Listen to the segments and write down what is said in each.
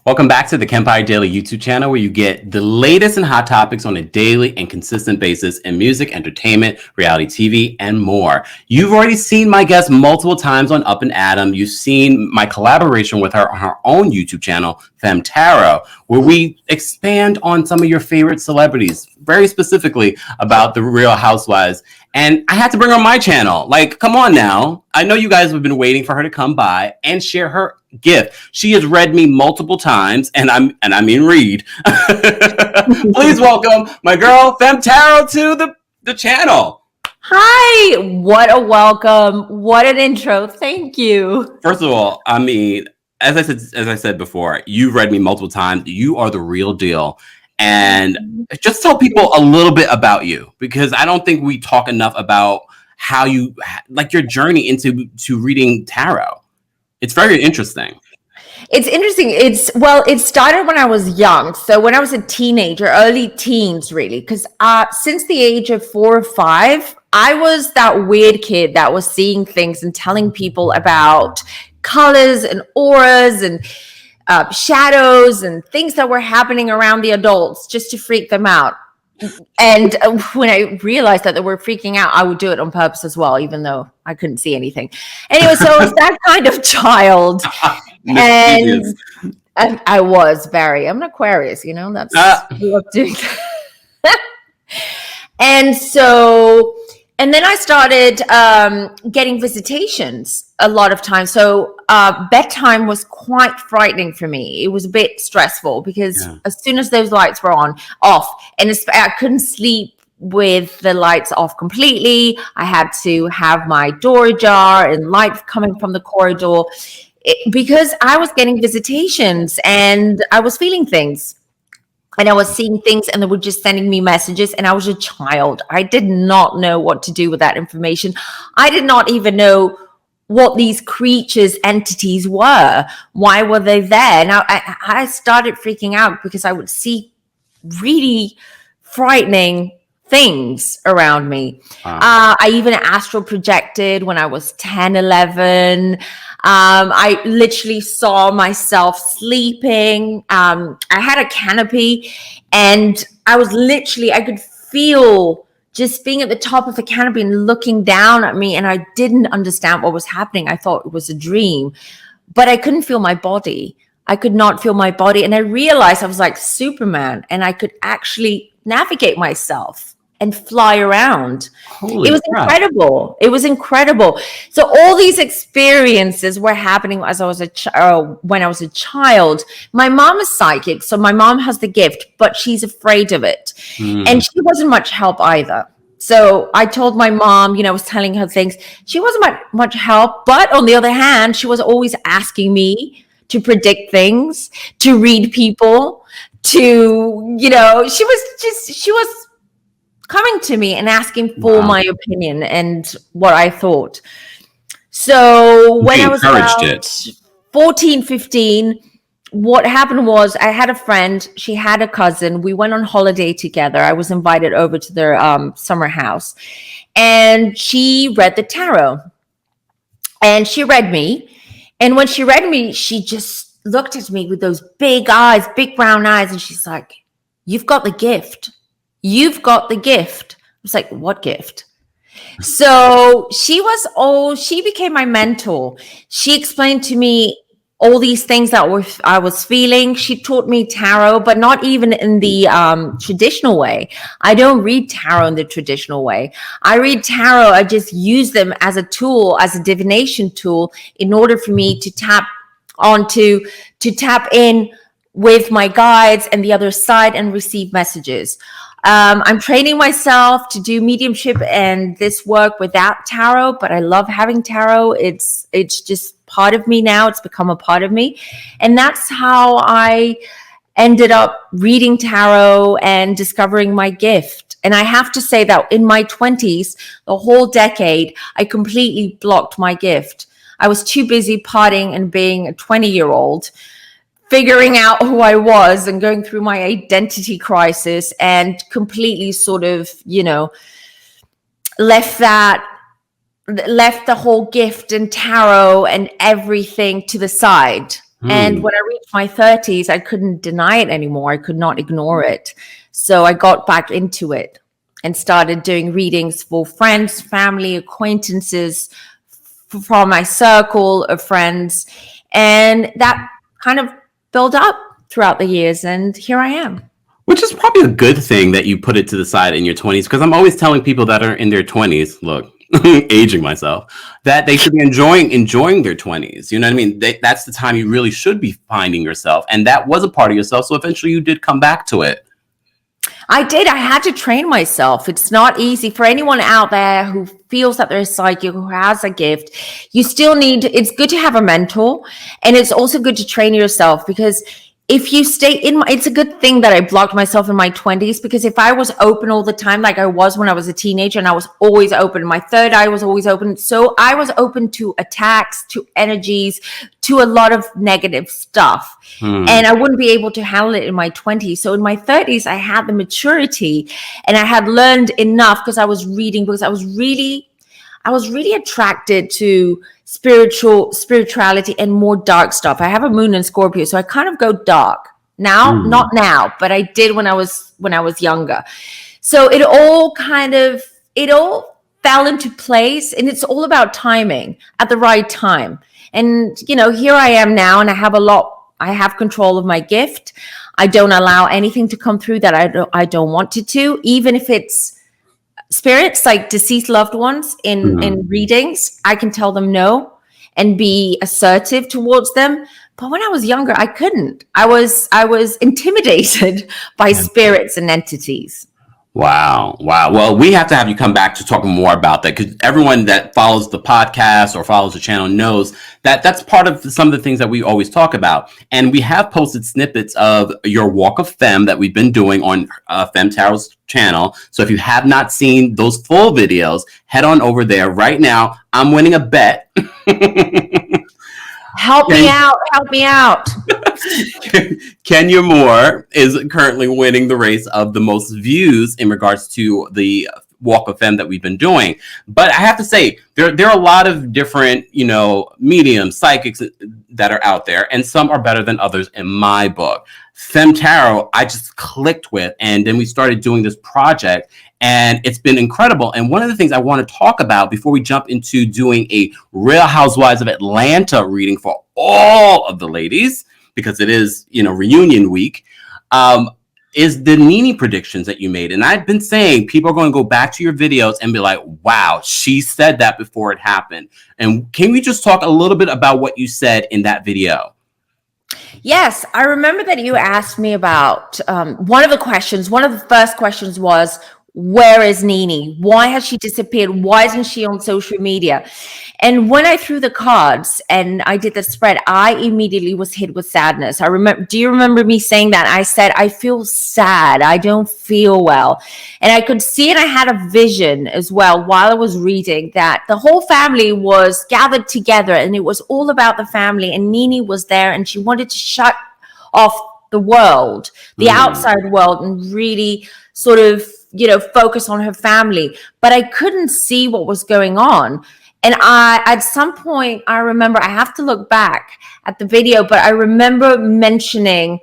Welcome back to the Kempire Daily YouTube channel, where you get the latest and hot topics on a daily and consistent basis in music, entertainment, reality TV, and more. You've already seen my guest multiple times on Up and Adam. You've seen my collaboration with her on her own YouTube channel, Femme Tarot, where we expand on some of your favorite celebrities, very specifically about the RHOA Housewives. And I had to bring her on my channel. Like, come on now. I know you guys have been waiting for her to come by and share her gift. She has read me multiple times, and I mean read. Please welcome my girl Femme Tarot to the channel. Hi, what a welcome. What an intro. Thank you. First of all, I mean, as I said before, you've read me multiple times. You are the real deal. And just tell people a little bit about you, because I don't think we talk enough about how you, like, your journey into reading tarot. It's very interesting. It's interesting. It started when I was young. So when I was a teenager, early teens, really, because since the age of 4 or 5, I was that weird kid that was seeing things and telling people about colors and auras and shadows and things that were happening around the adults just to freak them out. And when I realized that they were freaking out, I would do it on purpose as well, even though I couldn't see anything. Anyway, so I was that kind of child. And I was I'm an Aquarius, you know, that's what I'm doing. And then I started getting visitations a lot of times. So bedtime was quite frightening for me. It was a bit stressful because as soon as those lights were off, and I couldn't sleep with the lights off completely. I had to have my door ajar and light coming from the corridor because I was getting visitations and I was feeling things. And I was seeing things and they were just sending me messages, and I was a child. I did not know what to do with that information. I did not even know what these creatures, entities were. Why were they there? Now, I started freaking out because I would see really frightening things around me. I even astral projected when I was 10, 11. I literally saw myself sleeping. I had a canopy, and I could feel just being at the top of the canopy and looking down at me. And I didn't understand what was happening. I thought it was a dream, but I couldn't feel my body. I could not feel my body. And I realized I was like Superman, and I could actually navigate myself and fly around. It was incredible. It was incredible. So all these experiences were happening as I was when I was a child. My mom is psychic, so my mom has the gift, but she's afraid of it. And she wasn't much help either. So I told my mom, I was telling her things. She wasn't much help, but on the other hand, she was always asking me to predict things, to read people, to, she was coming to me and asking for my opinion and what I thought. So when I was about 14, 15, what happened was I had a friend. She had a cousin. We went on holiday together. I was invited over to their summer house, and she read the tarot, and she read me. And when she read me, she just looked at me with those big eyes, big brown eyes. And she's like, "You've got the gift. You've got the gift." I was like, "What gift?" So she became my mentor. She explained to me all these things that I was feeling. She taught me tarot, but not even in the traditional way. I don't read tarot in the traditional way. I read tarot. I just use them as a tool, as a divination tool, in order for me to tap in with my guides and the other side and receive messages. I'm training myself to do mediumship and this work without tarot, but I love having tarot. It's just part of me now. It's become a part of me. And that's how I ended up reading tarot and discovering my gift. And I have to say that in my 20s, the whole decade, I completely blocked my gift. I was too busy partying and being a 20-year-old, figuring out who I was and going through my identity crisis, and completely sort of, left the whole gift and tarot and everything to the side. And when I reached my 30s, I couldn't deny it anymore. I could not ignore it. So I got back into it and started doing readings for friends, family, acquaintances, from my circle of friends. And that kind of built up throughout the years. And here I am. Which is probably a good thing that you put it to the side in your 20s, because I'm always telling people that are in their 20s, look, aging myself, that they should be enjoying their 20s. You know what I mean? That's the time you really should be finding yourself. And that was a part of yourself. So eventually you did come back to it. I did. I had to train myself. It's not easy for anyone out there who feels that they're a psychic, who has a gift. You still need, it's good to have a mentor, and it's also good to train yourself, because if you stay in it's a good thing that I blocked myself in my 20s, because if I was open all the time, like I was when I was a teenager, and I was always open, my third eye was always open. So I was open to attacks, to energies, to a lot of negative stuff. And I wouldn't be able to handle it in my 20s. So in my 30s, I had the maturity, and I had learned enough, because I was reading, because I was really attracted to spirituality and more dark stuff. I have a moon in Scorpio, so I kind of go dark now, not now, but I did when I was younger. So it all fell into place, and it's all about timing at the right time. And, here I am now, and I have control of my gift. I don't allow anything to come through that I don't want it to, even if it's spirits, like deceased loved ones in readings. I can tell them no and be assertive towards them. But when I was younger, I couldn't. I was intimidated by spirits and entities. Wow. Well, we have to have you come back to talk more about that, because everyone that follows the podcast or follows the channel knows that that's part of some of the things that we always talk about. And we have posted snippets of your Walk of Femme that we've been doing on Femme Tarot's channel. So if you have not seen those full videos, head on over there right now. I'm winning a bet. Help me out. Kenya Moore is currently winning the race of the most views in regards to the Walk of Femme that we've been doing. But I have to say, there are a lot of different, mediums, psychics that are out there, and some are better than others in my book. Femme Tarot, I just clicked with, and then we started doing this project, and it's been incredible. And one of the things I want to talk about before we jump into doing a RHOA Housewives of Atlanta reading for all of the ladies, because it is, reunion week, is the Nene predictions that you made. And I've been saying people are going to go back to your videos and be like, wow, she said that before it happened. And can we just talk a little bit about what you said in that video? Yes, I remember that you asked me about one of the first questions was, where is Nene? Why has she disappeared? Why isn't she on social media? And when I threw the cards and I did the spread, I immediately was hit with sadness. Do you remember me saying that? I said, I feel sad. I don't feel well. And I could see, and I had a vision as well while I was reading, that the whole family was gathered together, and it was all about the family. And Nene was there, and she wanted to shut off the world, the outside world, and really sort of, focus on her family. But I couldn't see what was going on. And at some point, I remember, I have to look back at the video, but I remember mentioning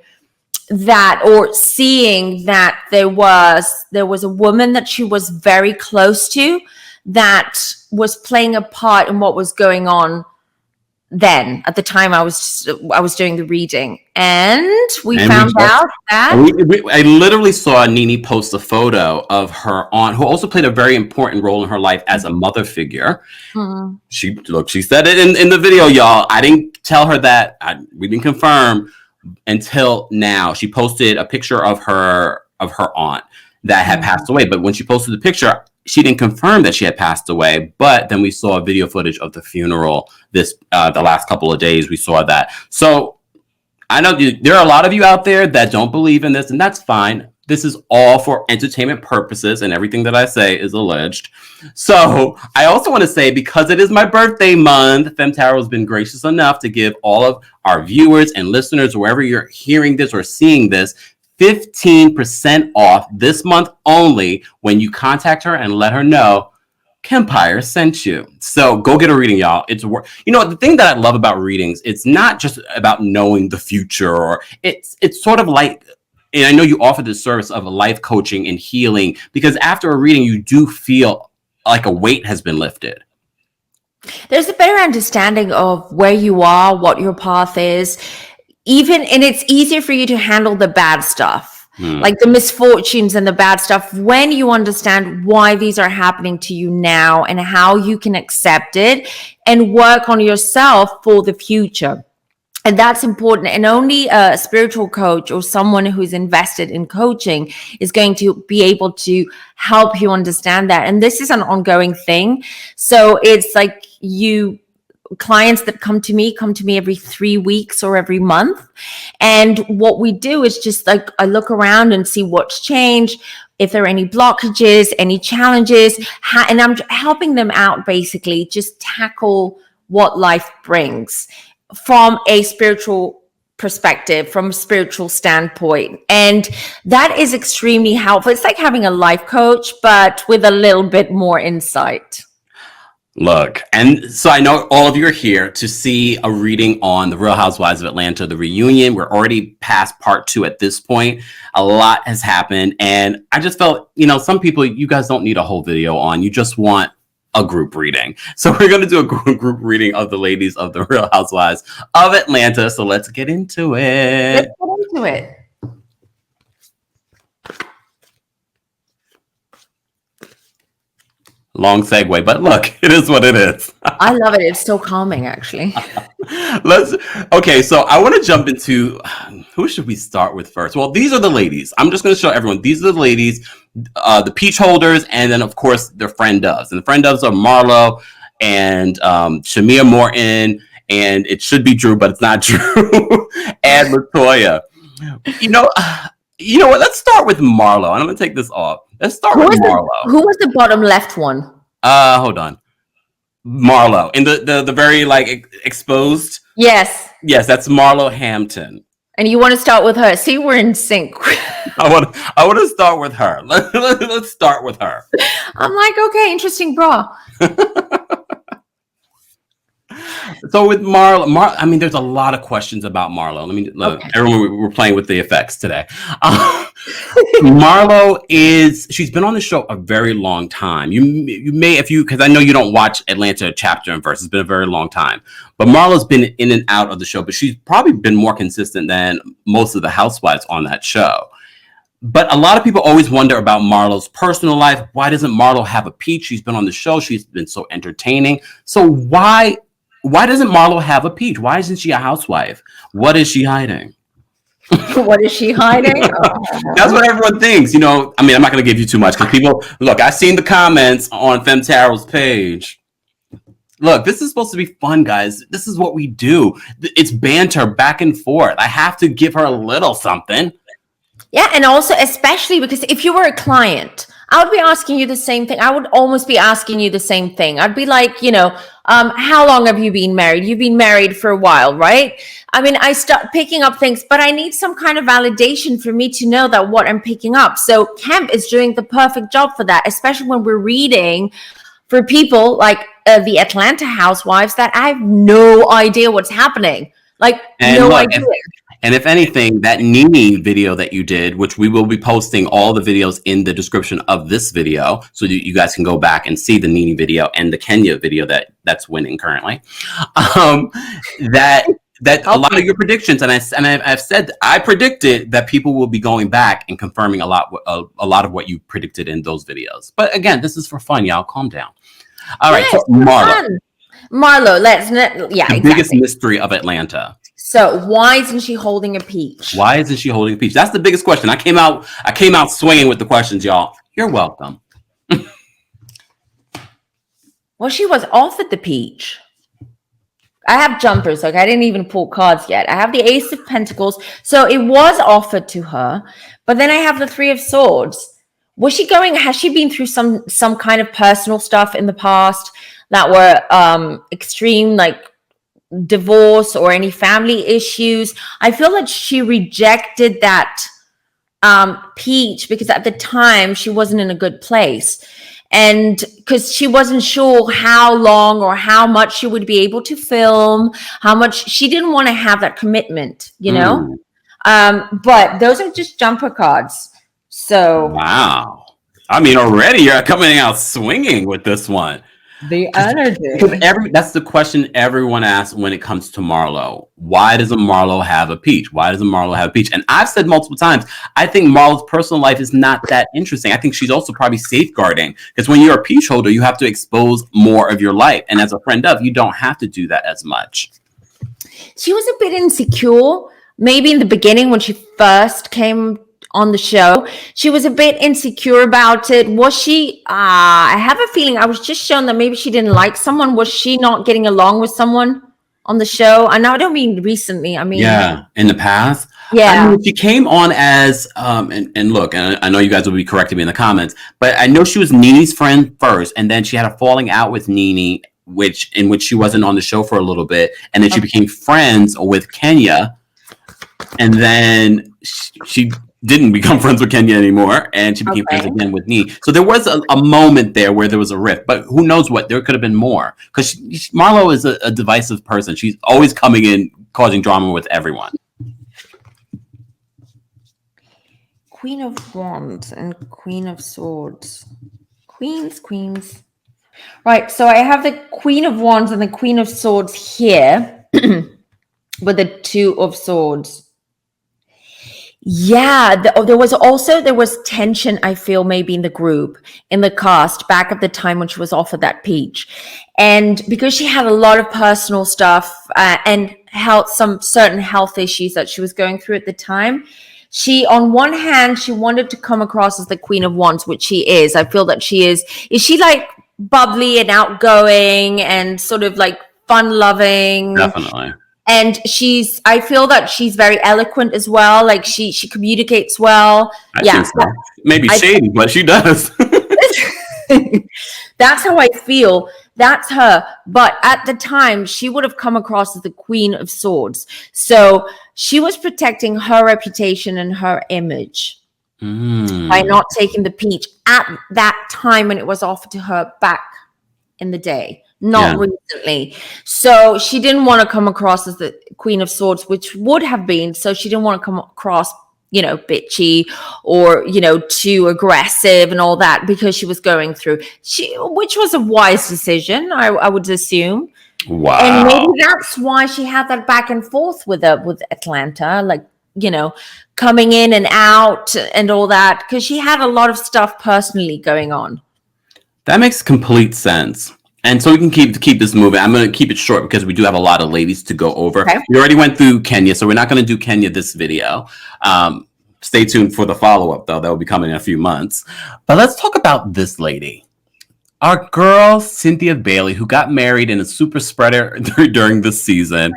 that, or seeing that there was a woman that she was very close to that was playing a part in what was going on then, at the time I was doing the reading, and we found out that I literally saw Nene post a photo of her aunt, who also played a very important role in her life as a mother figure. She said it in the video, y'all. I didn't tell her that. We didn't confirm until now. She posted a picture of her aunt that had passed away, but when she posted the picture, she didn't confirm that she had passed away. But then we saw video footage of the funeral the last couple of days. We saw that. So I know there are a lot of you out there that don't believe in this, and that's fine. This is all for entertainment purposes, and everything that I say is alleged. So I also want to say, because it is my birthday month, Femme Tarot has been gracious enough to give all of our viewers and listeners, wherever you're hearing this or seeing this, 15% off this month only when you contact her and let her know Kempire sent you. So go get a reading, y'all. It's the thing that I love about readings, it's not just about knowing the future, or it's sort of like, and I know you offer the service of life coaching and healing, because after a reading, you do feel like a weight has been lifted. There's a better understanding of where you are, what your path is, and it's easier for you to handle the bad stuff, like the misfortunes and the bad stuff, when you understand why these are happening to you now and how you can accept it and work on yourself for the future. And that's important. And only a spiritual coach or someone who's invested in coaching is going to be able to help you understand that. And this is an ongoing thing. So it's like clients that come to me every 3 weeks or every month. And what we do is just like, I look around and see what's changed, if there are any blockages, any challenges, and I'm helping them out, basically just tackle what life brings from a spiritual perspective, from a spiritual standpoint. And that is extremely helpful. It's like having a life coach, but with a little bit more insight. Look, and so I know all of you are here to see a reading on the RHOA Housewives of Atlanta, the reunion. We're already past part 2 at this point. A lot has happened. And I just felt, some people, you guys don't need a whole video on. You just want a group reading. So we're going to do a group reading of the ladies of the RHOA Housewives of Atlanta. So let's get into it. Long segue, but look, it is what it is. I love it. It's so calming, actually. Okay, so I want to jump into, who should we start with first? Well, these are the ladies. I'm just going to show everyone. These are the ladies, the peach holders, and then, of course, their friend doves. And the friend doves are Marlo and Shamia Morton, and it should be Drew, but it's not Drew, and LaToya. You know what? Let's start with Marlo. And I'm going to take this off. Let's start with Marlo. Who was the bottom left one? Hold on. Marlo. In the very, exposed? Yes. Yes, that's Marlo Hampton. And you want to start with her? See, we're in sync. I want to start with her. Let's start with her. I'm like, okay, interesting bra. So with Marlo, I mean, there's a lot of questions about Marlo. Okay. Everyone, we're playing with the effects today. Marlo she's been on the show a very long time. You may, because I know you don't watch Atlanta chapter and verse. It's been a very long time. But Marlo's been in and out of the show, but she's probably been more consistent than most of the housewives on that show. But a lot of people always wonder about Marlo's personal life. Why doesn't Marlo have a peach? She's been on the show. She's been so entertaining. So why doesn't Marlo have a peach? Why isn't she a housewife? What is she hiding? What is she hiding? That's what everyone thinks. I'm not going to give you too much because people, look, I've seen the comments on Femme Tarot's page. Look, this is supposed to be fun, guys. This is what we do. It's banter back and forth. I have to give her a little something. Yeah, and also especially because if you were a client, I would be asking you the same thing. I would almost be asking you the same thing. I'd be like, how long have you been married? You've been married for a while, right? I start picking up things, but I need some kind of validation for me to know that what I'm picking up. So Kemp is doing the perfect job for that, especially when we're reading for people like the Atlanta housewives that I have no idea what's happening. No idea. And if anything, that Nene video that you did, which we will be posting all the videos in the description of this video, so you guys can go back and see the Nene video and the Kenya video that's winning currently. That a lot of your predictions, and I've said I predicted that people will be going back and confirming a lot of what you predicted in those videos. But again, this is for fun, y'all. Calm down. All right, so Marlo, the biggest mystery of Atlanta. So why isn't she holding a peach? Why isn't she holding a peach? That's the biggest question. I came out swinging with the questions, y'all. You're welcome. Well, she was offered the peach. I have jumpers. I didn't even pull cards yet. I have the Ace of Pentacles. So it was offered to her. But then I have the Three of Swords. Has she been through some kind of personal stuff in the past that were extreme, divorce or any family issues? I feel like she rejected that peach because at the time she wasn't in a good place. And because she wasn't sure how long or how much she would be able to film, how much she didn't want to have that commitment, you know. But those are just jumper cards. So wow. I mean, already you're coming out swinging with this one. the energy. Because that's the question everyone asks when it comes to Marlo. Why doesn't Marlo have a peach? Why doesn't Marlo have a peach? And I've said multiple times, I think Marlo's personal life is not that interesting. I think she's also probably safeguarding. Because when you're a peach holder, you have to expose more of your life. And as a friend of, you don't have to do that as much. She was a bit insecure. Maybe in the beginning when she first came on the show, she was a bit insecure about it. Was she? I have a feeling I was just shown that maybe she didn't like someone. Was she not getting along with someone on the show? And I don't mean recently. I mean, yeah, in the past. Yeah. I mean, she came on as, and look, and I know you guys will be correcting me in the comments, but I know she was Nene's friend first, and then she had a falling out with Nene, in which she wasn't on the show for a little bit, and then she became friends with Kenya, and then she didn't become friends with Kenya anymore, and she became friends again with Nene. So there was a moment there where there was a rift, but who knows what? There could have been more, because Marlo is a divisive person. She's always coming in, causing drama with everyone. Queen of Wands and Queen of Swords. Queens. Right, so I have the Queen of Wands and the Queen of Swords here with the Two of Swords. Yeah, there was tension, I feel, maybe in the group, in the cast, back at the time when she was offered that peach. And because she had a lot of personal stuff and some certain health issues that she was going through at the time, she, on one hand, she wanted to come across as the Queen of Wands, which she is. I feel that she is. Is she like bubbly and outgoing and sort of like fun-loving? Definitely. And I feel that she's very eloquent as well. Like she communicates well. I think so. Maybe shady, but she does. That's how I feel. That's her. But at the time, she would have come across as the Queen of Swords. So she was protecting her reputation and her image by not taking the peach at that time when it was offered to her back in the day. Not recently. So she didn't want to come across as the Queen of Swords, which would have been. So she didn't want to come across, bitchy or, too aggressive and all that, because she was going through, which was a wise decision, I would assume. Wow. And maybe that's why she had that back and forth with Atlanta, like, coming in and out and all that, because she had a lot of stuff personally going on. That makes complete sense. And so we can keep this moving. I'm going to keep it short because we do have a lot of ladies to go over. Okay. We already went through Kenya, so we're not going to do Kenya this video. Stay tuned for the follow-up, though. That will be coming in a few months. But let's talk about this lady. Our girl, Cynthia Bailey, who got married in a super spreader during the season.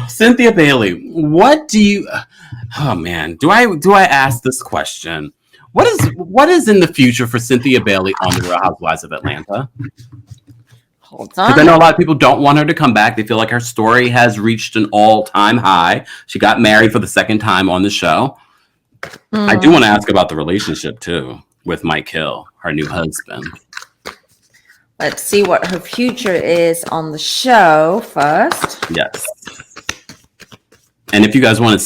Cynthia Bailey, what do you... Oh, man. Do I ask this question? What is in the future for Cynthia Bailey on the RHOA Housewives of Atlanta? Hold on. Because I know a lot of people don't want her to come back. They feel like her story has reached an all-time high. She got married for the second time on the show. I do want to ask about the relationship, too, with Mike Hill, her new husband. Let's see what her future is on the show first. Yes. And if you guys want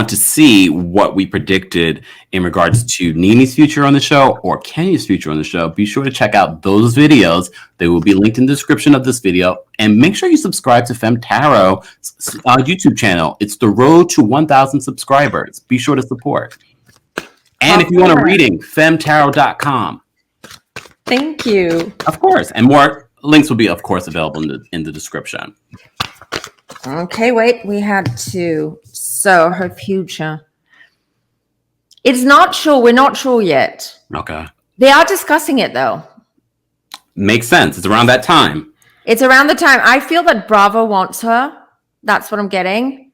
to see what we predicted in regards to Nene's future on the show or Kenya's future on the show, be sure to check out those videos. They will be linked in the description of this video. And make sure you subscribe to Femme Tarot YouTube channel. It's the road to 1,000 subscribers. Be sure to support. And if you want a reading, femtarot.com. Thank you. Of course. And more links will be, of course, available in the description. Okay, wait, we had to. So her future. It's not sure. We're not sure yet. Okay. They are discussing it, though. Makes sense. It's around that time. It's around the time. I feel that Bravo wants her. That's what I'm getting.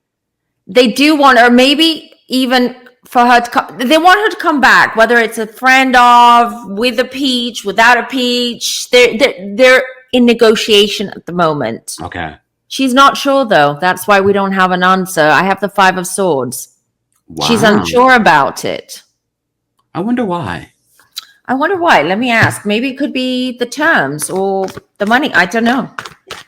They do want her, maybe even for her to come. They want her to come back, whether it's a friend of, with a peach, without a peach. They're in negotiation at the moment. Okay. She's not sure, though. That's why we don't have an answer. I have the Five of Swords. Wow. She's unsure about it. I wonder why. I wonder why. Let me ask. Maybe it could be the terms or the money. I don't know.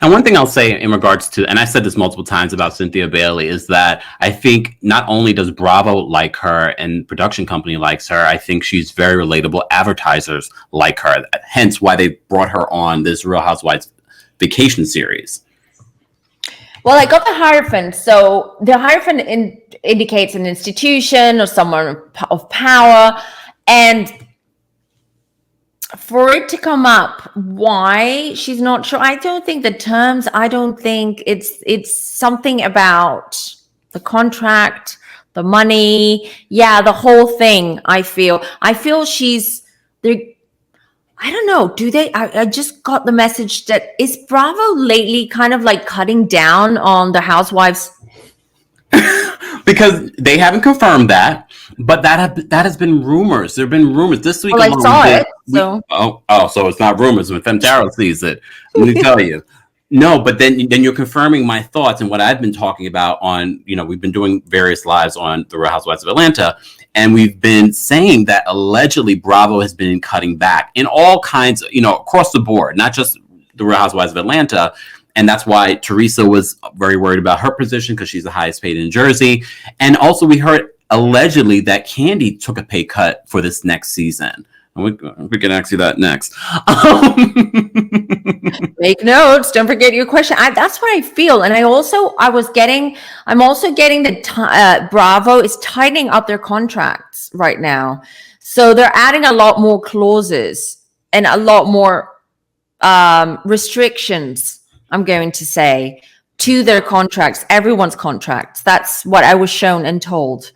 And one thing I'll say in regards to, and I said this multiple times about Cynthia Bailey, is that I think not only does Bravo like her and production company likes her, I think she's very relatable. Advertisers like her, hence why they brought her on this Real Housewives vacation series. Well, I got the Hierophant. So the Hierophant indicates an institution or someone of power. And for it to come up, why she's not sure. I don't think the terms, I don't think it's something about the contract, the money. Yeah, the whole thing, I feel she's there. I don't know. Do they? I just got the message that is Bravo lately kind of like cutting down on the Housewives? Because they haven't confirmed that, but that has been rumors. There have been rumors this week. Well, I saw it. So so it's not rumors when Femme Tarot sees it. Let me tell you. No, but then you're confirming my thoughts and what I've been talking about on, we've been doing various lives on the Real Housewives of Atlanta, and we've been saying that allegedly Bravo has been cutting back in all kinds, across the board, not just the Real Housewives of Atlanta. And that's why Teresa was very worried about her position because she's the highest paid in Jersey. And also we heard allegedly that Kandi took a pay cut for this next season. We can ask you that next. Make notes. Don't forget your question. That's what I feel. And I'm also getting that Bravo is tightening up their contracts right now. So they're adding a lot more clauses and a lot more restrictions, I'm going to say, to their contracts, everyone's contracts. That's what I was shown and told.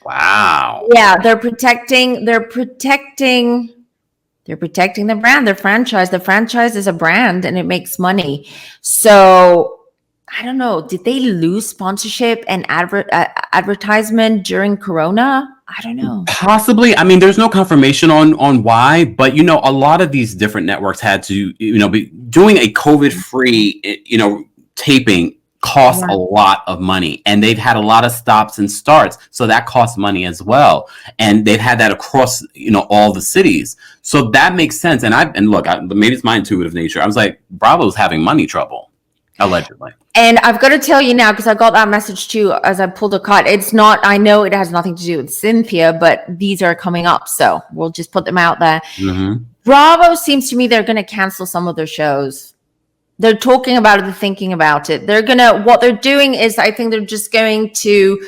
Wow. Yeah, they're protecting the brand, their franchise. The franchise is a brand and it makes money. So I don't know. Did they lose sponsorship and advertisement during Corona? I don't know. Possibly. I mean, there's no confirmation on why, but a lot of these different networks had to, be doing a COVID-free, taping costs a lot of money, and they've had a lot of stops and starts, so that costs money as well, and they've had that across all the cities, so that makes sense. And look, maybe it's my intuitive nature. I was like, Bravo's having money trouble, allegedly. And I've got to tell you now, because I got that message too as I pulled a cut. It's not, I know it has nothing to do with Cynthia, but these are coming up, so we'll just put them out there. Bravo seems to me they're going to cancel some of their shows. They're talking about it, they're thinking about it. What they're doing is, I think they're just going to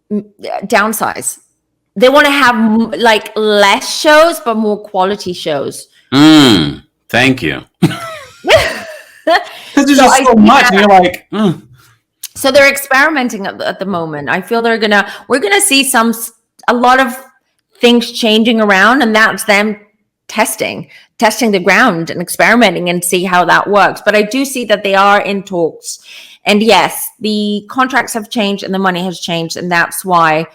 downsize. They want to have like less shows, but more quality shows. Thank you. Because there's just so much. And you're like, So they're experimenting at the moment. I feel we're gonna see a lot of things changing around, and that's them testing the ground and experimenting and see how that works. But I do see that they are in talks, and yes, the contracts have changed and the money has changed, and that's why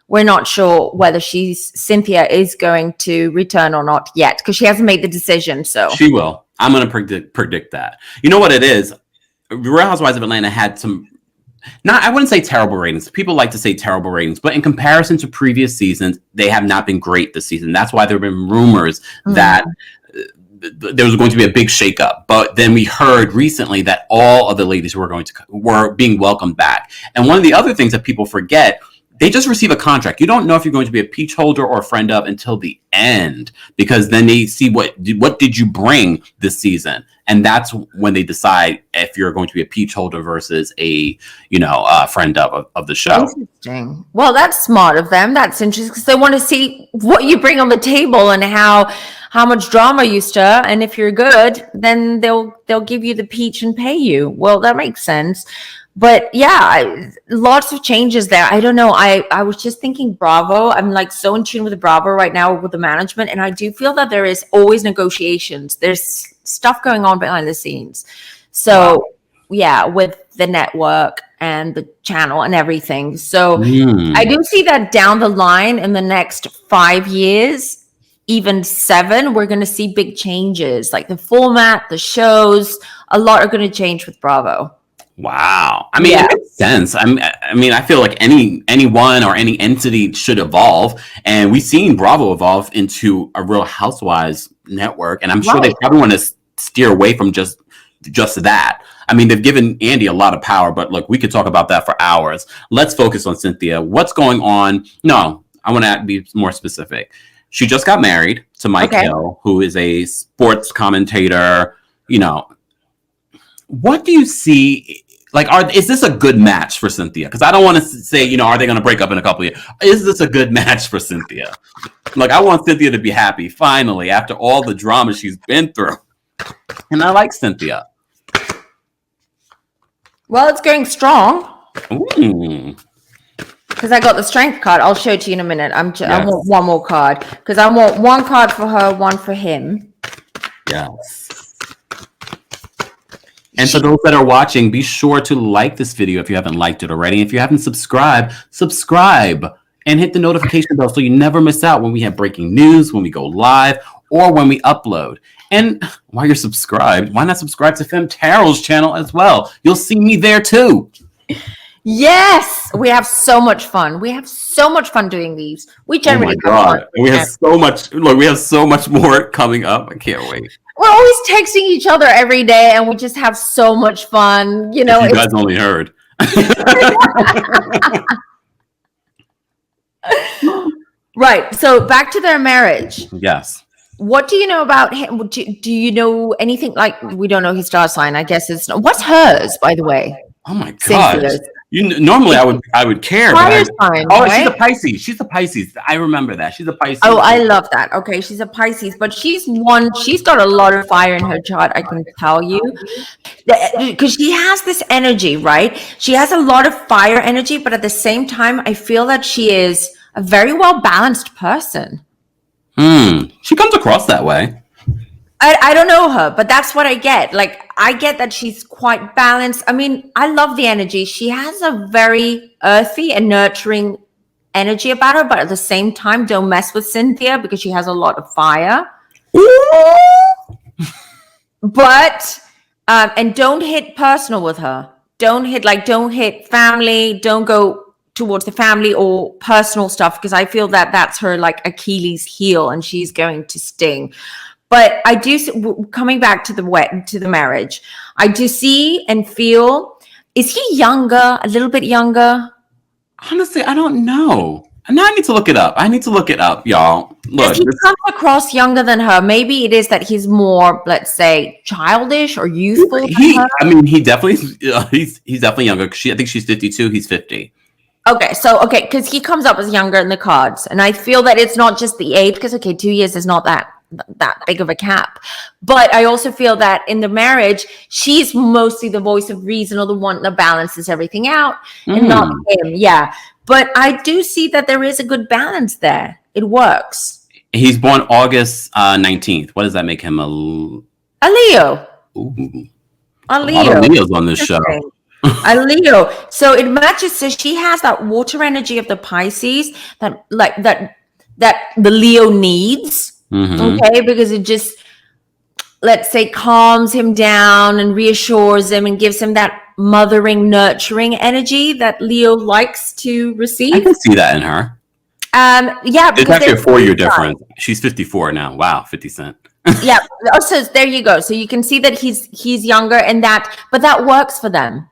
we're not sure whether Cynthia is going to return or not yet, because she hasn't made the decision. So she will. I'm going to predict that. You know what it is? Real Housewives of Atlanta had some, I wouldn't say terrible ratings. People like to say terrible ratings, but in comparison to previous seasons, they have not been great this season. That's why there have been rumors that there was going to be a big shakeup. But then we heard recently that all of the ladies were being welcomed back. And one of the other things that people forget, they just receive a contract. You don't know if you're going to be a peach holder or a friend of until the end, because then they see what did you bring this season, and that's when they decide if you're going to be a peach holder versus a friend of the show. Interesting. Well, that's smart of them. That's interesting, because they want to see what you bring on the table and how much drama you stir, and if you're good, then they'll give you the peach and pay you. Well, that makes sense. But yeah, lots of changes there. I don't know. I was just thinking Bravo. I'm like so in tune with Bravo right now with the management. And I do feel that there is always negotiations. There's stuff going on behind the scenes. So yeah, with the network and the channel and everything. So I do see that down the line in the next 5 years, even 7, we're going to see big changes. Like the format, the shows, a lot are going to change with Bravo. Wow. I mean, it makes sense. I mean, I feel like anyone or any entity should evolve, and we've seen Bravo evolve into a Real Housewives network, and I'm sure they probably want to steer away from just that. I mean, they've given Andy a lot of power, but look, we could talk about that for hours. Let's focus on Cynthia. What's going on? No, I want to be more specific. She just got married to Mike Hill, who is a sports commentator. You know, what do you see? Like, is this a good match for Cynthia? Because I don't want to say, you know, are they going to break up in a couple of years? Is this a good match for Cynthia? Like, I want Cynthia to be happy, finally, after all the drama she's been through. And I like Cynthia. Well, it's going strong. Because I got the strength card. I'll show it to you in a minute. I want one more card. Because I want one card for her, one for him. Yes. And for those that are watching, be sure to like this video if you haven't liked it already. If you haven't subscribed, subscribe and hit the notification bell so you never miss out when we have breaking news, when we go live, or when we upload. And while you're subscribed, why not subscribe to Femme Tarot's channel as well? You'll see me there too. Yes, we have so much fun. We have so much fun doing these. We generally we have so much. Look, we have so much more coming up. I can't wait. We're always texting each other every day, and we just have so much fun. You know, if you guys only heard. Right. So back to their marriage. Yes. What do you know about him? Do you know anything? Like, we don't know his star sign. I guess it's what's hers, by the way. Oh my God. Normally I would care. Fire sign, right? She's a Pisces. She's a Pisces. I remember that. She's a Pisces. Oh, I love that. Okay, she's a Pisces, but she's got a lot of fire in her chart, I can tell you. Because she has this energy, right? She has a lot of fire energy, but at the same time, I feel that she is a very well balanced person. She comes across that way. I don't know her, but that's what I get. Like, I get that she's quite balanced. I mean, I love the energy. She has a very earthy and nurturing energy about her, but at the same time, don't mess with Cynthia because she has a lot of fire. But, and don't hit personal with her. Don't hit family. Don't go towards the family or personal stuff because I feel that that's her like Achilles heel and she's going to sting. But I do, coming back to the marriage, I do see and feel, is he younger, a little bit younger? Honestly, I don't know. Now I need to look it up. Y'all. Look, he comes across younger than her. Maybe it is that he's more, let's say, childish or youthful. He definitely, he's definitely younger. I think she's 52. He's 50. Okay, because he comes up as younger in the cards. And I feel that it's not just the age, because, 2 years is not that big of a cap. But I also feel that in the marriage, she's mostly the voice of reason or the one that balances everything out and not him. Yeah. But I do see that there is a good balance there. It works. He's born August 19th. What does that make him? A Leo. Ooh. A Leo. A lot of Leos on this show. A Leo. So it matches. So she has that water energy of the Pisces that the Leo needs. Okay, because it just, let's say, calms him down and reassures him and gives him that mothering, nurturing energy that Leo likes to receive. I can see that in her. Yeah, it's actually a 4-year difference. She's 54 now. Wow, 50 Cent. Yeah. So there you go. So you can see that he's younger, and but that works for them.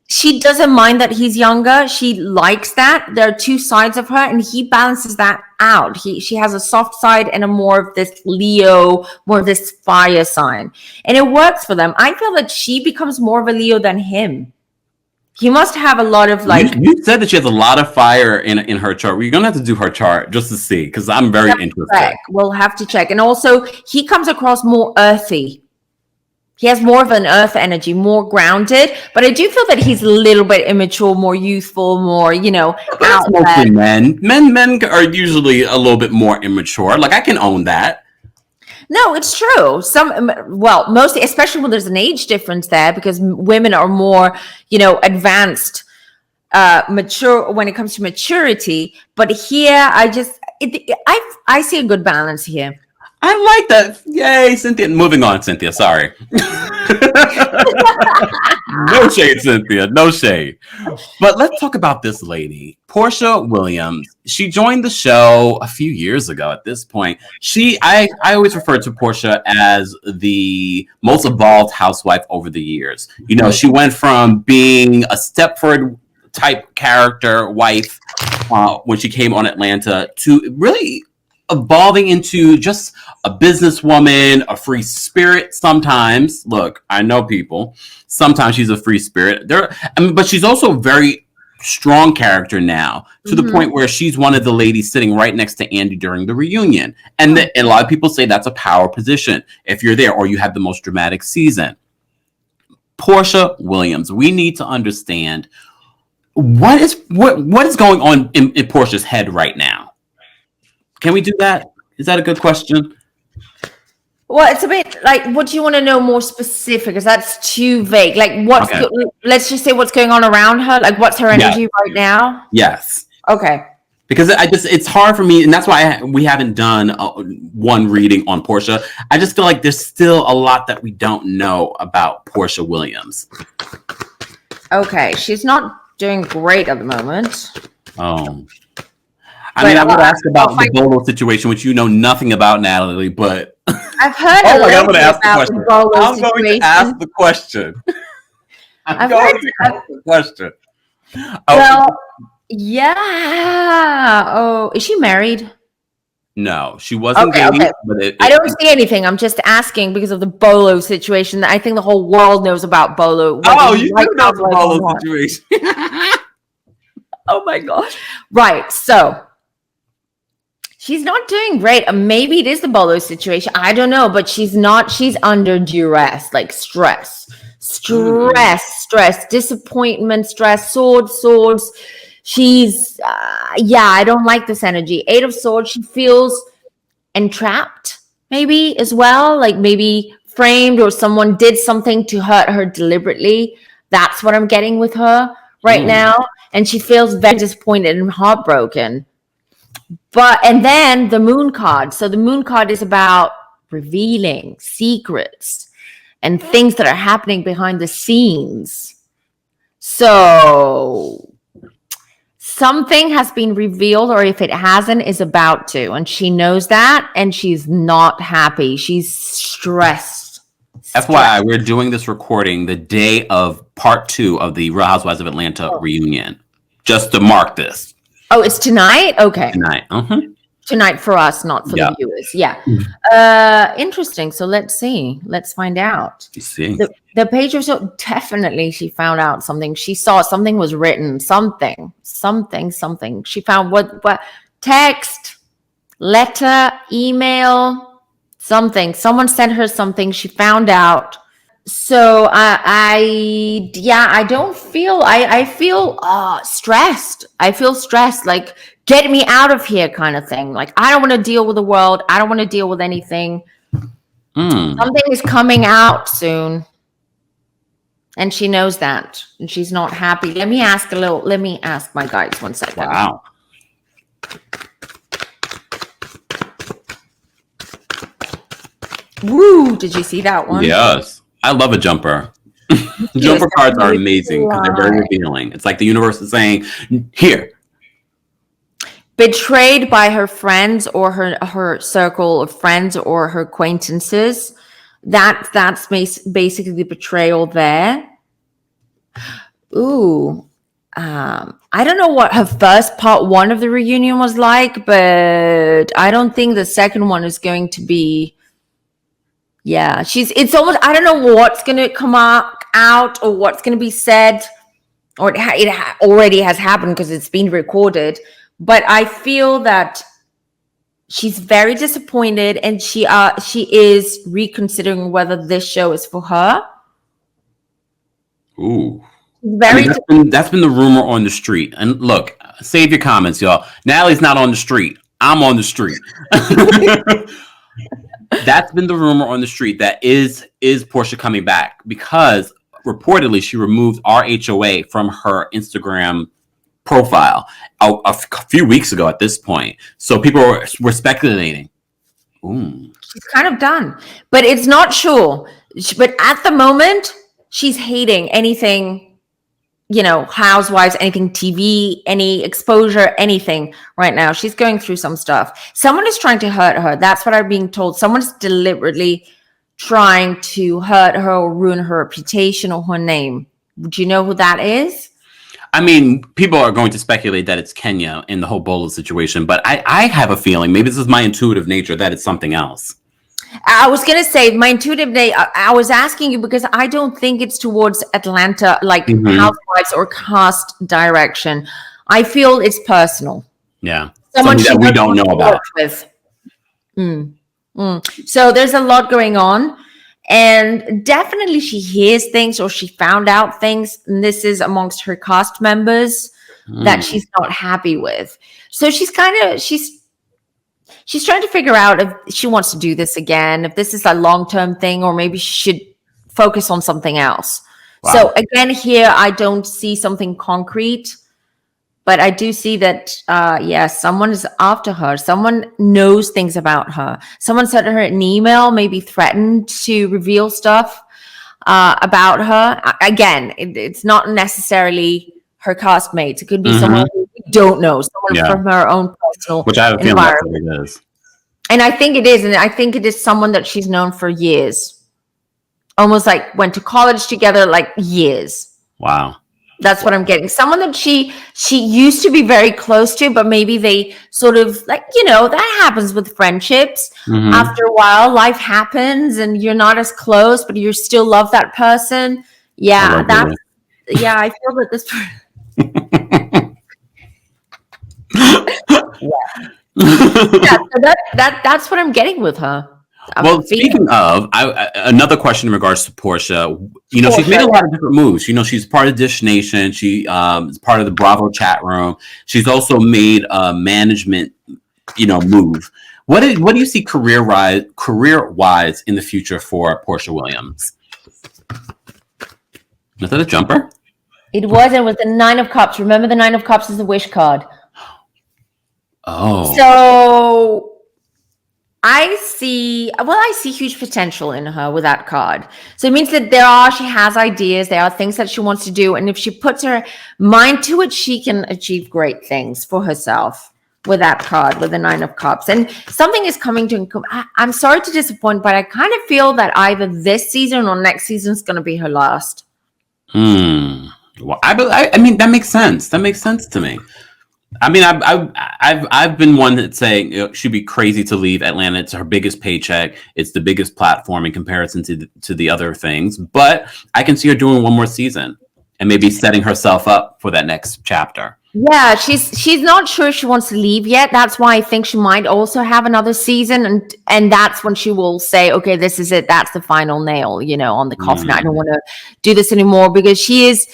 She doesn't mind that he's younger. She likes that. There are two sides of her, and he balances that out. She has a soft side and a more of this Leo, more of this fire sign. And it works for them. I feel that she becomes more of a Leo than him. He must have a lot of You said that she has a lot of fire in her chart. We're going to have to do her chart just to see, because I'm very interested. We'll have to check. And also, he comes across more earthy. He has more of an earth energy, more grounded, but I do feel that he's a little bit immature, more youthful, more, That's mostly men. Men are usually a little bit more immature. Like, I can own that. No, it's true. Mostly, especially when there's an age difference there, because women are more, advanced, mature when it comes to maturity. But here, I see a good balance here. I like that. Yay, Cynthia. Moving on, Cynthia. Sorry. No shade, Cynthia. No shade. But let's talk about this lady, Portia Williams. She joined the show a few years ago at this point. I always refer to Portia as the most evolved housewife over the years. You know, she went from being a Stepford type character wife when she came on Atlanta to really evolving into just a businesswoman, a free spirit sometimes. Look, I know people. Sometimes she's a free spirit. But she's also a very strong character now, to the point where she's one of the ladies sitting right next to Andy during the reunion. And a lot of people say that's a power position if you're there or you have the most dramatic season. Portia Williams, we need to understand what is going on in Portia's head right now. Can we do that? Is that a good question? Well, it's a bit like, what do you want to know more specific? Because that's too vague. Like, let's just say what's going on around her. Like, what's her energy right now? Yes. Okay. Because it's hard for me, and that's why we haven't done one reading on Portia. I just feel like there's still a lot that we don't know about Portia Williams. Okay, she's not doing great at the moment. Oh. I would ask about the Bolo situation, which you know nothing about, Natalie, but I've heard a little bit about the Bolo situation. I'm going to ask the question. I'm going to ask the question. Well, yeah. Oh, is she married? No, she wasn't dating. Okay. But I don't see anything. I'm just asking because of the Bolo situation. I think the whole world knows about Bolo. Oh, you do know the Bolo situation. Oh my gosh. Right. So she's not doing great. Maybe it is the Bolo situation. I don't know, but she's not. She's under duress, like stress, disappointment, stress, swords. She's, I don't like this energy. 8 of Swords. She feels entrapped, maybe as well. Like maybe framed, or someone did something to hurt her deliberately. That's what I'm getting with her right now. And she feels very disappointed and heartbroken. And then the Moon card. So the Moon card is about revealing secrets and things that are happening behind the scenes. So something has been revealed, or if it hasn't, is about to. And she knows that, and she's not happy. She's stressed. FYI, we're doing this recording the day of part 2 of the RHOA Housewives of Atlanta reunion. Just to mark this. Oh, it's tonight? Okay. Tonight. Tonight for us, not for the viewers. Yeah. Interesting. So let's see. Let's find out. See. The page of so definitely she found out something. She saw something was written. Something. She found what text, letter, email, something. Someone sent her something. She found out. So I don't feel, I feel stressed. I feel stressed, like, get me out of here kind of thing. Like, I don't want to deal with the world. I don't want to deal with anything. Something is coming out soon. And she knows that. And she's not happy. Let me ask my guides 1 second. Wow. Woo! Did you see that one? Yes. I love a jumper. Jumper cards are amazing because they're very revealing. It's like the universe is saying, here. Betrayed by her friends or her circle of friends or her acquaintances. That's basically the betrayal there. Ooh. I don't know what her first part 1 of the reunion was like, but I don't think the second one is going to be. Yeah, it's almost, I don't know what's going to come out or what's going to be said, or it already has happened because it's been recorded. But I feel that she's very disappointed, and she is reconsidering whether this show is for her. Ooh. That's been the rumor on the street. And look, save your comments, y'all. Natalie's not on the street. I'm on the street. That's been the rumor on the street, that is Portia coming back, because reportedly she removed RHOA from her Instagram profile a few weeks ago at this point. So people were speculating. Ooh. She's kind of done, but it's not sure. But at the moment, she's hating anything, Housewives, anything TV, any exposure, anything right now. She's going through some stuff. Someone is trying to hurt her. That's what I'm being told. Someone's deliberately trying to hurt her or ruin her reputation or her name. Would you know who that is? I mean, people are going to speculate that it's Kenya in the whole Bolo situation, but I have a feeling, maybe this is my intuitive nature, that it's something else. I was going to say my intuitive day. I was asking you because I don't think it's towards Atlanta, like Housewives or cast direction. I feel it's personal. Yeah. Something that we don't know about. So there's a lot going on. And definitely she hears things or she found out things. And this is amongst her cast members that she's not happy with. So she's trying to figure out if she wants to do this again, if this is a long-term thing, or maybe she should focus on something else. Wow. So again, here, I don't see something concrete, but I do see that, someone is after her. Someone knows things about her. Someone sent her an email, maybe threatened to reveal stuff about her. Again, it's not necessarily her castmates. It could be someone who we don't know, someone from her own personal Which I have a feeling that's what it is. And I think it is. And I think it is someone that she's known for years. Almost like went to college together, like years. Wow. That's what I'm getting. Someone that she used to be very close to, but maybe they sort of like, that happens with friendships. After a while, life happens and you're not as close, but you still love that person. Yeah, I feel that this so that's what I'm getting with her. Well, speaking of, another question in regards to Portia. She's made a lot of different moves. She's part of Dish Nation. She is part of the Bravo chat room. She's also made a management, move. What do you see career wise in the future for Portia Williams? Was that a jumper? It was the 9 of Cups. Remember, the 9 of Cups is the wish card. Oh. So I see huge potential in her with that card. So it means that she has ideas, there are things that she wants to do. And if she puts her mind to it, she can achieve great things for herself with that card, with the 9 of Cups. And something is coming to, I'm sorry to disappoint, but I kind of feel that either this season or next season is going to be her last. Well, I mean, that makes sense. That makes sense to me. I mean, I've been one that's saying she'd be crazy to leave Atlanta. It's her biggest paycheck. It's the biggest platform in comparison to the other things. But I can see her doing one more season and maybe setting herself up for that next chapter. Yeah, she's not sure she wants to leave yet. That's why I think she might also have another season, and that's when she will say, "Okay, this is it. That's the final nail, on the coffin. I don't want to do this anymore," because she's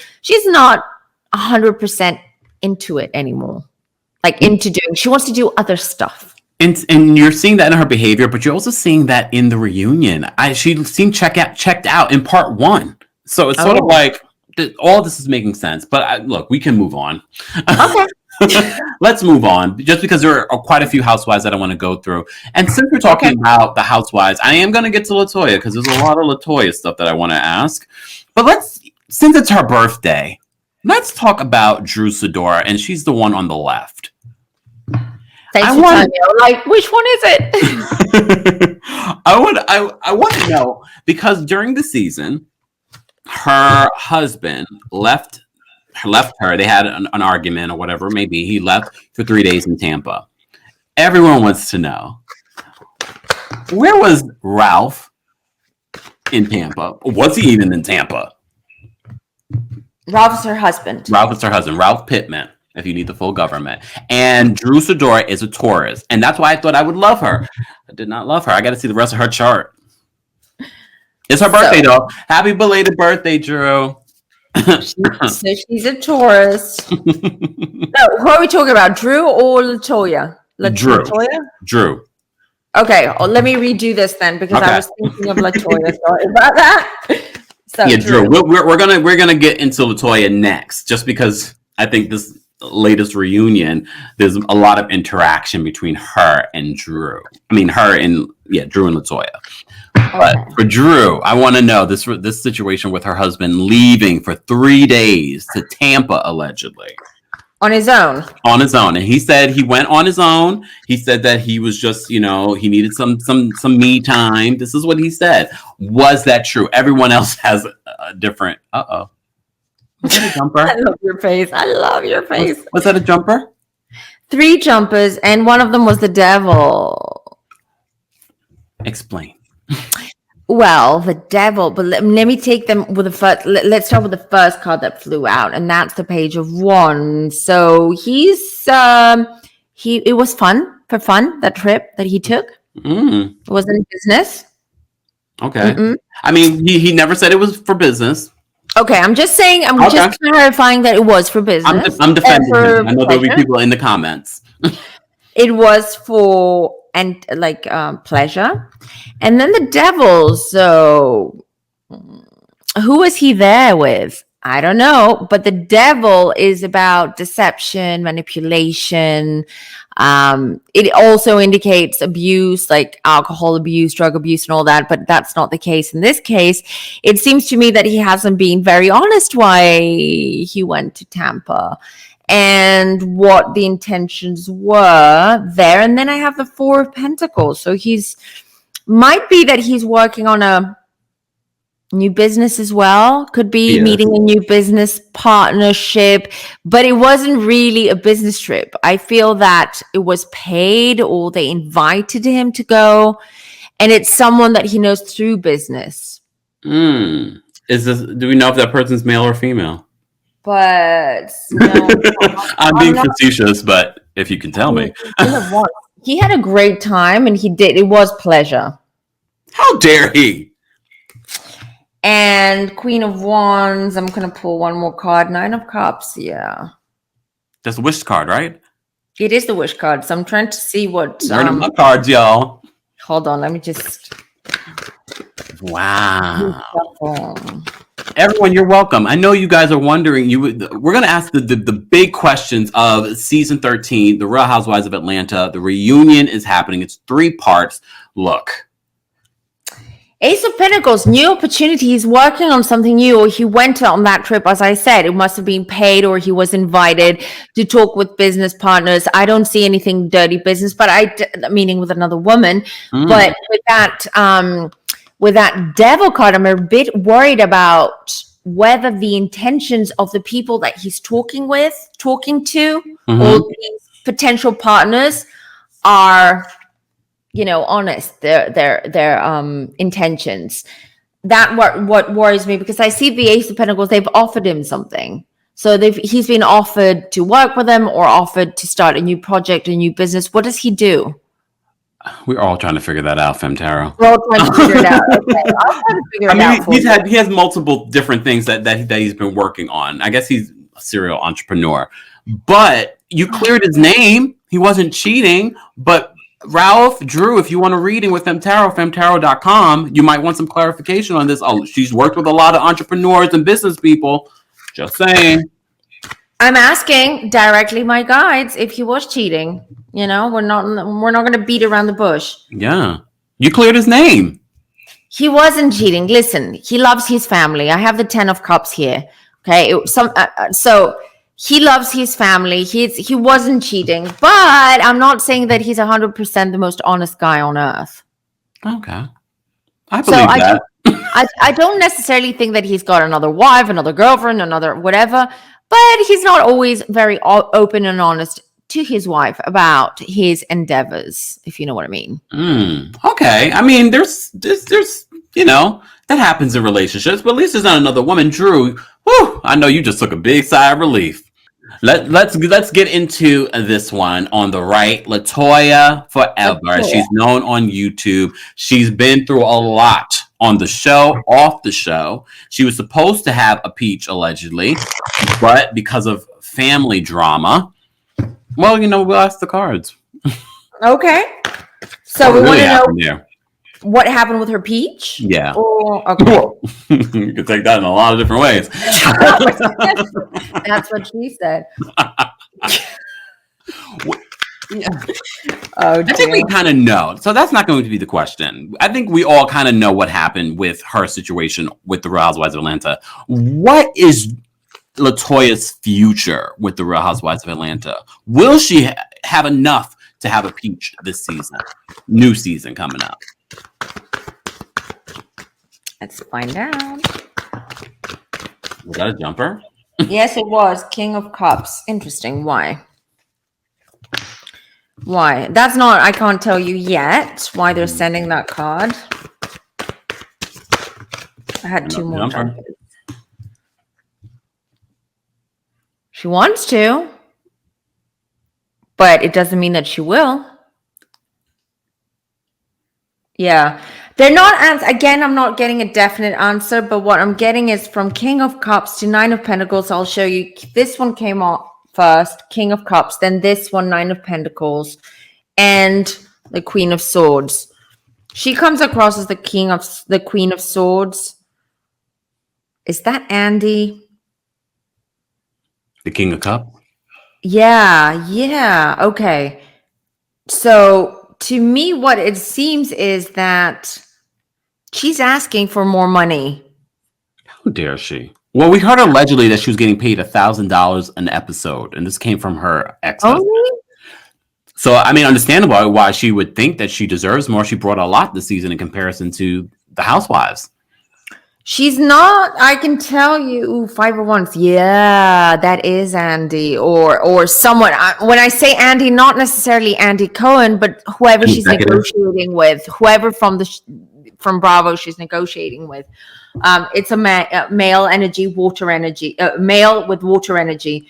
not 100% into it anymore. Like she wants to do other stuff. And you're seeing that in her behavior, but you're also seeing that in the reunion. She seemed checked out in part 1. So it's sort of like all this is making sense. But look, we can move on. Okay. Let's move on, just because there are quite a few housewives that I want to go through. And since we're talking about the housewives, I am going to get to LaToya because there's a lot of LaToya stuff that I want to ask. But since it's her birthday, let's talk about Drew Sidora, and she's the one on the left. Thanks for telling me. I'm like, which one is it? I want to know, because during the season, her husband left her. They had an argument or whatever. Maybe he left for 3 days in Tampa. Everyone wants to know, where was Ralph in Tampa? Was he even in Tampa? Ralph is her husband. Ralph Pittman, if you need the full government. And Drew Sidora is a Taurus. And that's why I thought I would love her. I did not love her. I got to see the rest of her chart. It's her birthday, though. Happy belated birthday, Drew. So she's a Taurus. No, who are we talking about? Drew or LaToya? Drew. Okay, let me redo this then, because I was thinking of LaToya. Sorry about that. So, yeah, Drew. We're gonna get into LaToya next, just because I think this latest reunion, there's a lot of interaction between her and Drew. I mean, Drew and LaToya. But for Drew, I want to know this situation with her husband leaving for 3 days to Tampa, allegedly. On his own. On his own. And he said he went on his own. He said that he was just, he needed some me time. This is what he said. Was that true? Everyone else has a different. Uh-oh. Was that a jumper? I love your face. Was that a jumper? 3 jumpers, and one of them was the devil. Explain. Well, the devil, but let me take them with the first. Let's start with the first card that flew out, and that's the Page of Wands. So it was fun, that trip that he took. It wasn't business. Okay. I mean, he never said it was for business. Okay, I'm just saying, just clarifying that it was for business. I'm defending him. I know there'll be people in the comments. It was for pleasure. And then the devil. So who was he there with? I don't know. But the devil is about deception, manipulation. It also indicates abuse, like alcohol abuse, drug abuse, and all that. But that's not the case in this case. It seems to me that he hasn't been very honest why he went to Tampa and what the intentions were there. And then I have the 4 of Pentacles. So might be that he's working on a new business as well. Could be meeting a new business partnership, but it wasn't really a business trip. I feel that it was paid or they invited him to go, and it's someone that he knows through business. Do we know if that person's male or female? But no, I'm being facetious, but if you can tell me. He had a great time, and it was pleasure. How dare he? And Queen of Wands, I'm going to pull one more card. 9 of Cups, yeah. That's the wish card, right? It is the wish card, so I'm trying to see what... Learning my cards, y'all. Hold on, let me just... Wow. Everyone, you're welcome. I know you guys are wondering. We're going to ask the big questions of season 13, the RHOA Housewives of Atlanta. The reunion is happening. It's 3 parts. Look. Ace of Pentacles, new opportunity. He's working on something new, or he went on that trip. As I said, it must have been paid, or he was invited to talk with business partners. I don't see anything dirty business, but meaning with another woman. But with that devil card, I'm a bit worried about whether the intentions of the people that he's talking to, all these potential partners are, honest, their intentions. That what worries me, because I see the Ace of Pentacles, they've offered him something. So he's been offered to work with them or offered to start a new project, a new business. What does he do? We're all trying to figure that out, Femme Tarot. We're all trying to figure it out. Okay. I'll try to figure it out. He has multiple different things that he's been working on. I guess he's a serial entrepreneur. But you cleared his name. He wasn't cheating. But Ralph, Drew, if you want a reading with Femme Tarot, femtarot.com, you might want some clarification on this. Oh, she's worked with a lot of entrepreneurs and business people. Just saying. I'm asking directly my guides if he was cheating. We're not going to beat around the bush. Yeah. You cleared his name. He wasn't cheating. Listen, he loves his family. I have the 10 of Cups here. Okay. So he loves his family. He wasn't cheating, but I'm not saying that he's 100% the most honest guy on earth. Okay. I believe that. I don't necessarily think that he's got another wife, another girlfriend, another whatever, but he's not always very open and honest to his wife about his endeavors, if you know what I mean. Okay. I mean, there's that happens in relationships, but at least there's not another woman. Drew, I know you just took a big sigh of relief. Let's get into this one. On the right, Latoya Forever. She's known on YouTube. She's been through a lot on the show, off the show. She was supposed to have a peach, allegedly, but because of family drama, well, we'll ask the cards. Okay. So we want to know what happened with her peach? Yeah. Okay. You can take that in a lot of different ways. That's what she said. Yeah. Oh, I think we kind of know. So that's not going to be the question. I think we all kind of know what happened with her situation with the Real Housewives of Atlanta. What is LaToya's future with the Real Housewives of Atlanta? Will she have enough to have a peach this season? New season coming up. Let's find out. Was that a jumper? Yes, it was King of Cups. Interesting. Why? Why? That's not, I can't tell you yet why they're sending that card. I had two more jumpers. She wants to, but it doesn't mean that she will. Yeah. They're not, again, I'm not getting a definite answer, but what I'm getting is from King of Cups to Nine of Pentacles. I'll show you. This one came out first, King of Cups, then this one, Nine of Pentacles, and the Queen of Swords. She comes across as the Queen of Swords. Is that Andy? The King of Cups? Yeah. Okay. So to me, what it seems is that she's asking for more money. How dare she? Well, we heard allegedly that she was getting paid $1,000 an episode, and this came from her ex-husband. Oh, so, I mean, understandable why she would think that she deserves more. She brought a lot this season in comparison to the Housewives. She's not, I can tell you, 501s. Yeah, that is Andy or someone. When I say Andy, not necessarily Andy Cohen, but whoever she's negotiating with, whoever from Bravo she's negotiating with. It's a male energy, water energy, male with water energy.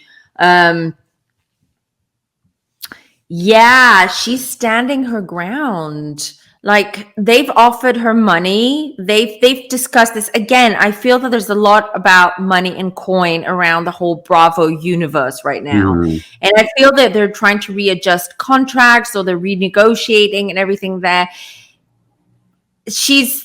Yeah, she's standing her ground. Like, they've offered her money. They've discussed this. Again, I feel that there's a lot about money and coin around the whole Bravo universe right now. And I feel that they're trying to readjust contracts, so they're renegotiating and everything there. She's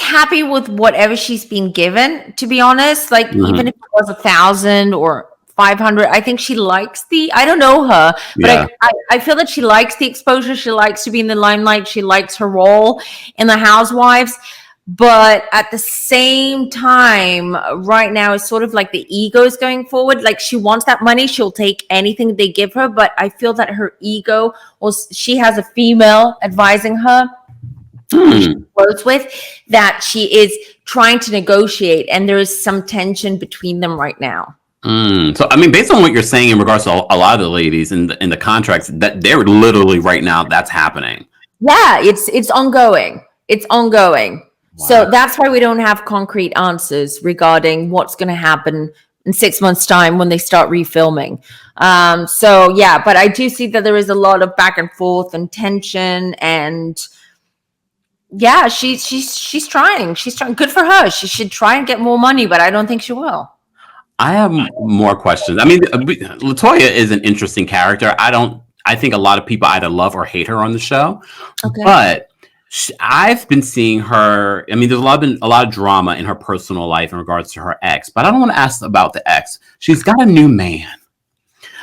happy with whatever she's been given, to be honest. Like, even if it was 1,000 or 500, I think she likes I don't know her, but I feel that she likes the exposure. She likes to be in the limelight. She likes her role in the Housewives. But at the same time, right now, it's sort of like the ego is going forward. Like, she wants that money. She'll take anything they give her. But I feel that her ego, she has a female advising her, she works with, that she is trying to negotiate. And there is some tension between them right now. So, I mean, based on what you're saying in regards to a lot of the ladies in the contracts, that they're literally right now, that's happening. Yeah, it's ongoing. It's ongoing. Wow. So that's why we don't have concrete answers regarding what's going to happen in 6 months' time when they start refilming. So yeah, but I do see that there is a lot of back and forth and tension, and yeah, she's trying. She's trying. Good for her. She should try and get more money, but I don't think she will. I have more questions. I mean, LaToya is an interesting character. I think a lot of people either love or hate her on the show. Okay. But I've been seeing her. I mean, there's been a lot of drama in her personal life in regards to her ex. But I don't want to ask about the ex. She's got a new man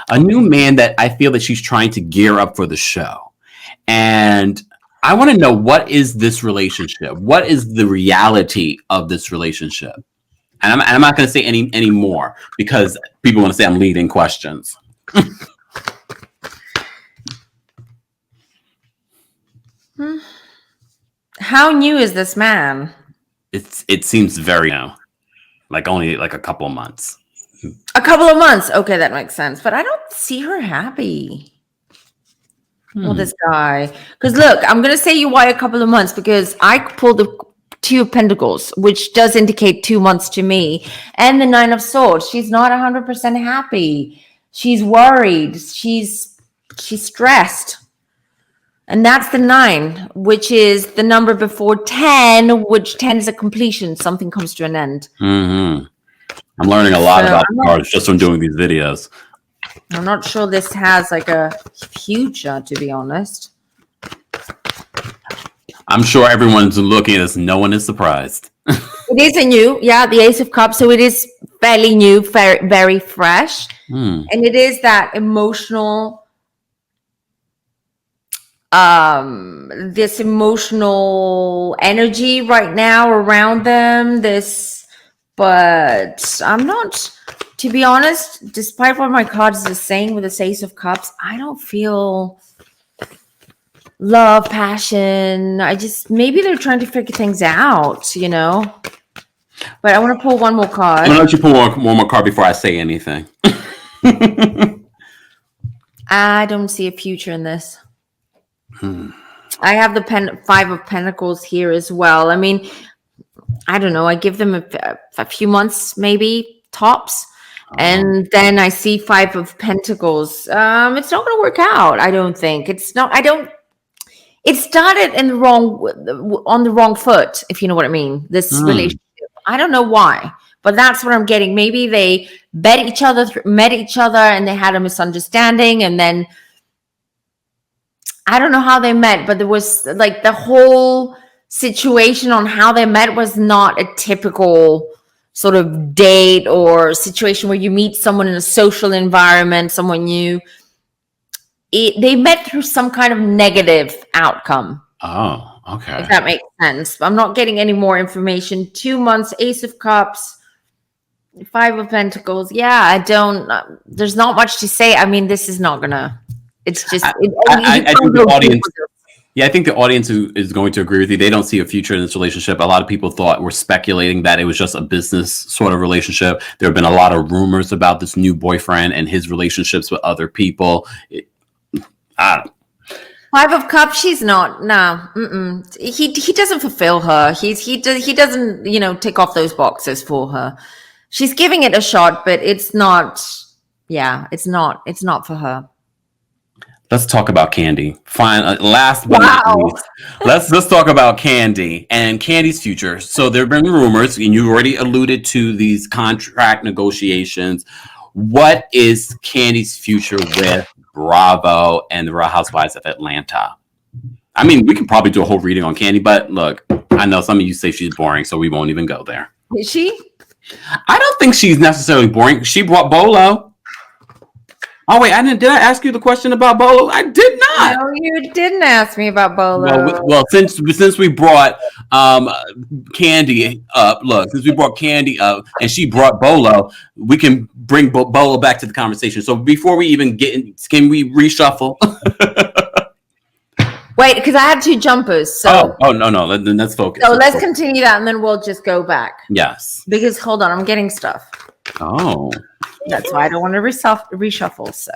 that I feel that she's trying to gear up for the show. And I want to know, what is this relationship? What is the reality of this relationship? And I'm not going to say any more because people want to say I'm leading questions. How new is this man? It seems very new, like only like a couple of months. A couple of months. Okay, that makes sense. But I don't see her happy. Well, this guy. Because look, I'm going to say you why a couple of months, because I pulled the Two of Pentacles, which does indicate 2 months to me, and the Nine of Swords. She's not 100% happy. She's worried. She's stressed. And that's the 9, which is the number before 10, which 10 is a completion. Something comes to an end. I'm learning a lot about cards just from doing these videos. I'm not sure this has like a future, to be honest. I'm sure everyone's looking at this. No one is surprised. It is a new, the Ace of Cups. So it is fairly new, very, very fresh. And it is that emotional this emotional energy right now around them. But I'm not, to be honest, despite what my cards is saying with the Ace of Cups, I don't feel love, passion. Maybe they're trying to figure things out, you know? But I want to pull one more card. I'm going to let you pull one more card before I say anything. I don't see a future in this. I have the Five of Pentacles here as well. I mean, I don't know. I give them a few months, maybe tops. And then I see Five of Pentacles. It's not going to work out. I don't think it started on the wrong foot, if you know what I mean. This relationship. I don't know why, but that's what I'm getting. Maybe they met each other, and they had a misunderstanding, and then I don't know how they met, but there was like the whole situation on how they met was not a typical sort of date or situation where you meet someone in a social environment, someone new. They met through some kind of negative outcome. Oh, okay. If that makes sense. I'm not getting any more information. 2 months, Ace of Cups, Five of Pentacles. Yeah, there's not much to say. I mean, this is not gonna, it's just. I think the audience. Yeah, I think the audience is going to agree with you. They don't see a future in this relationship. A lot of people were speculating that it was just a business sort of relationship. There have been a lot of rumors about this new boyfriend and his relationships with other people. Five of Cups, she's not. No, he doesn't fulfill her. He doesn't tick off those boxes for her. She's giving it a shot, but it's not. Yeah, it's not for her. Let's talk about Candy. Fine. Last but not least, let's talk about Candy and Candy's future. So there have been rumors, and you already alluded to these contract negotiations. What is Candy's future with Bravo and the RHOA Housewives of Atlanta? I mean, we can probably do a whole reading on Candy, but look, I know some of you say she's boring, so we won't even go there. Is she? I don't think she's necessarily boring. She brought Bolo. Oh wait, did I ask you the question about Bolo? I did not. No, you didn't ask me about Bolo. Well, since we brought Candy up, since we brought Candy up and she brought Bolo, we can bring Bolo back to the conversation. So before we even get in, can we reshuffle? Wait, because I had two jumpers. So no, then let's focus. So let's continue that, and then we'll just go back. Yes. Because hold on, I'm getting stuff. Oh. That's why I don't want to reshuffle. So,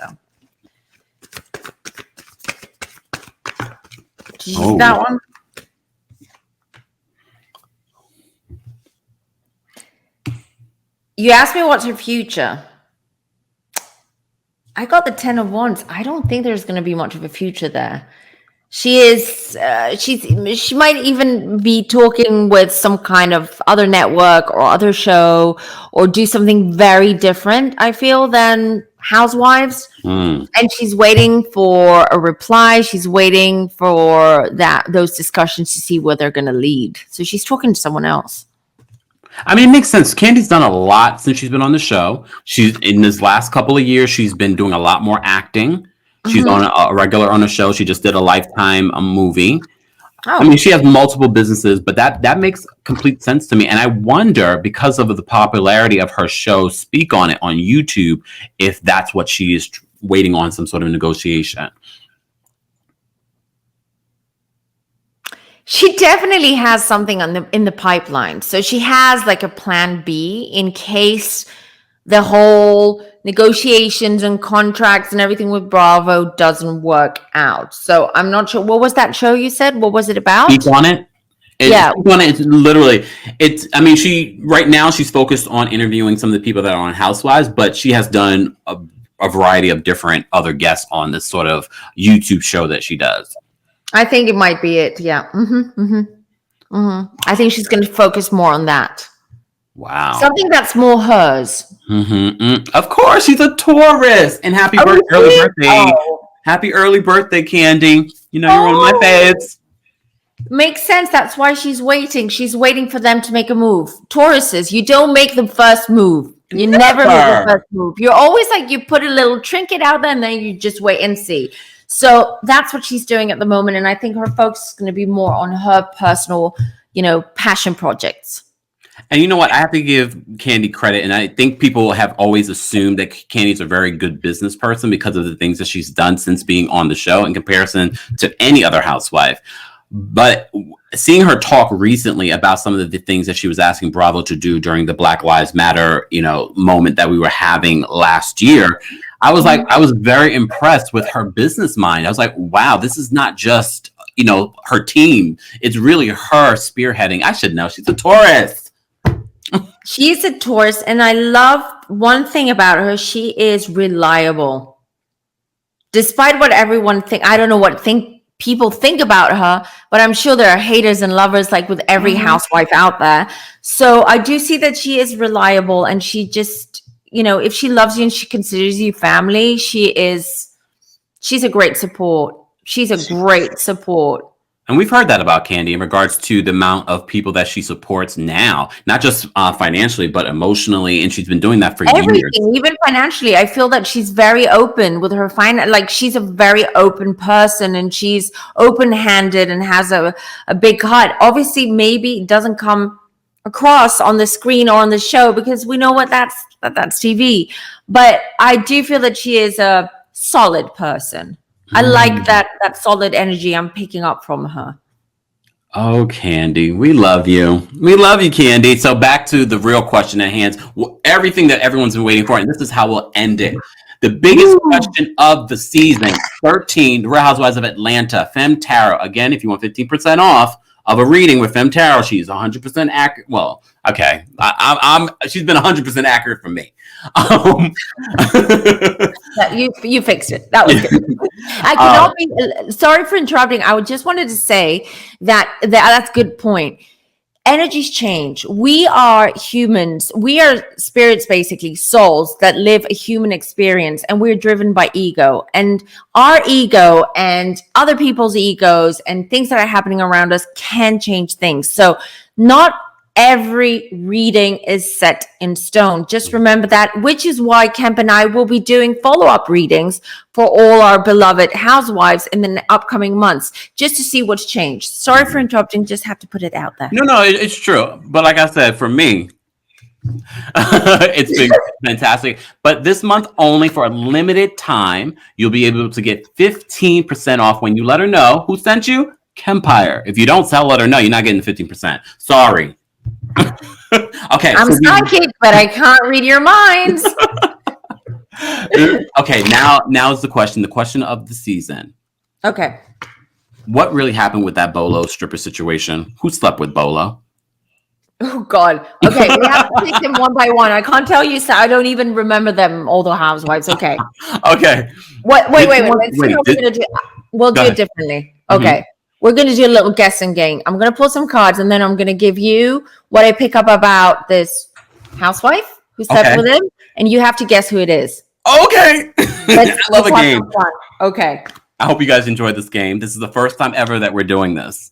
did you see that one? You asked me what's her future. I got the 10 of Wands. I don't think there's going to be much of a future there. She is. She might even be talking with some kind of other network or other show, or do something very different, I feel, than Housewives. And she's waiting for a reply. She's waiting for those discussions to see where they're going to lead. So she's talking to someone else. I mean, it makes sense. Candy's done a lot since she's been on the show. She's in this last couple of years, she's been doing a lot more acting. She's on a regular on a show. She just did a Lifetime movie. I mean, she has multiple businesses, but that makes complete sense to me. And I wonder, because of the popularity of her show, Speak On It on YouTube, if that's what she is waiting on, some sort of negotiation. She definitely has something in the pipeline. So she has like a plan B in case the whole negotiations and contracts and everything with Bravo doesn't work out. So I'm not sure. What was that show you said? What was it about? Speak On It. Yeah. Speak On It. I mean, right now she's focused on interviewing some of the people that are on Housewives, but she has done a variety of different other guests on this sort of YouTube show that she does. I think it might be it. Yeah. I think she's going to focus more on that. Wow. Something that's more hers. Of course, she's a Taurus. And happy early birthday. Happy early birthday, Candy. You know, you're one of my faves. Makes sense. That's why she's waiting. She's waiting for them to make a move. Tauruses, you don't make the first move. You never make the first move. You're always like, you put a little trinket out there and then you just wait and see. So that's what she's doing at the moment. And I think her focus is going to be more on her personal, passion projects. And you know what? I have to give Candy credit. And I think people have always assumed that Candy's a very good business person because of the things that she's done since being on the show in comparison to any other housewife. But seeing her talk recently about some of the things that she was asking Bravo to do during the Black Lives Matter, moment that we were having last year, I was very impressed with her business mind. I was like, wow, this is not just, her team. It's really her spearheading. I should know. She's a Taurus. She's a Taurus. And I love one thing about her. She is reliable. Despite what everyone think, I don't know what people think about her, but I'm sure there are haters and lovers like with every housewife out there. So I do see that she is reliable, and she just, if she loves you and she considers you family, she's a great support. She's a great support. And we've heard that about Candy in regards to the amount of people that she supports now, not just financially, but emotionally. And she's been doing that for years. Even financially. I feel that she's very open with her finance. Like, she's a very open person, and she's open-handed and has a big heart. Obviously, maybe it doesn't come across on the screen or on the show because we know that's TV. But I do feel that she is a solid person. I like that solid energy I'm picking up from her. Oh, Candy, we love you. We love you, Candy. So back to the real question at hand. Everything that everyone's been waiting for, and this is how we'll end it. The biggest question of the season, 13, The RHOA Housewives of Atlanta, Femme Tarot. Again, if you want 15% off of a reading with Femme Tarot, she's 100% accurate. Well, okay. She's been 100% accurate for me. You fixed it. That was good. I cannot be sorry for interrupting. I just wanted to say that's a good point. Energies change. We are humans. We are spirits, basically souls that live a human experience, and we're driven by ego. And our ego and other people's egos and things that are happening around us can change things. So not every reading is set in stone. Just remember that, which is why Kemp and I will be doing follow-up readings for all our beloved housewives in the upcoming months, just to see what's changed. Sorry for interrupting, just have to put it out there. No, it's true. But like I said, for me, it's been fantastic. But this month only, for a limited time, you'll be able to get 15% off when you let her know who sent you, Kempire. If you don't let her know, you're not getting the 15%. Sorry. Okay, I'm psychic, but I can't read your minds. Okay, now is the question of the season. Okay. What really happened with that Bolo stripper situation? Who slept with Bolo? Oh God. Okay, we have to take them one by one. I can't tell you, so I don't even remember them, all the housewives. Okay. Okay. Wait. We'll do it differently. Okay. We're going to do a little guessing game. I'm going to pull some cards, and then I'm going to give you what I pick up about this housewife who slept with him, and you have to guess who it is. Okay. I love a game. Okay. I hope you guys enjoyed this game. This is the first time ever that we're doing this.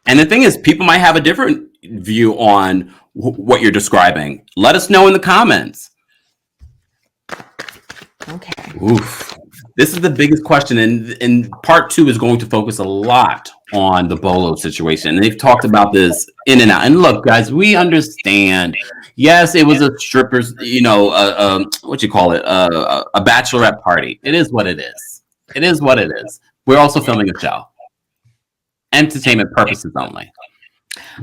And the thing is, people might have a different view on what you're describing. Let us know in the comments. Okay. Oof. This is the biggest question, and part 2 is going to focus a lot on the Bolo situation. And they've talked about this in and out. And look, guys, we understand. Yes, it was a strippers, what you call it, a bachelorette party. It is what it is. It is what it is. We're also filming a show. Entertainment purposes only.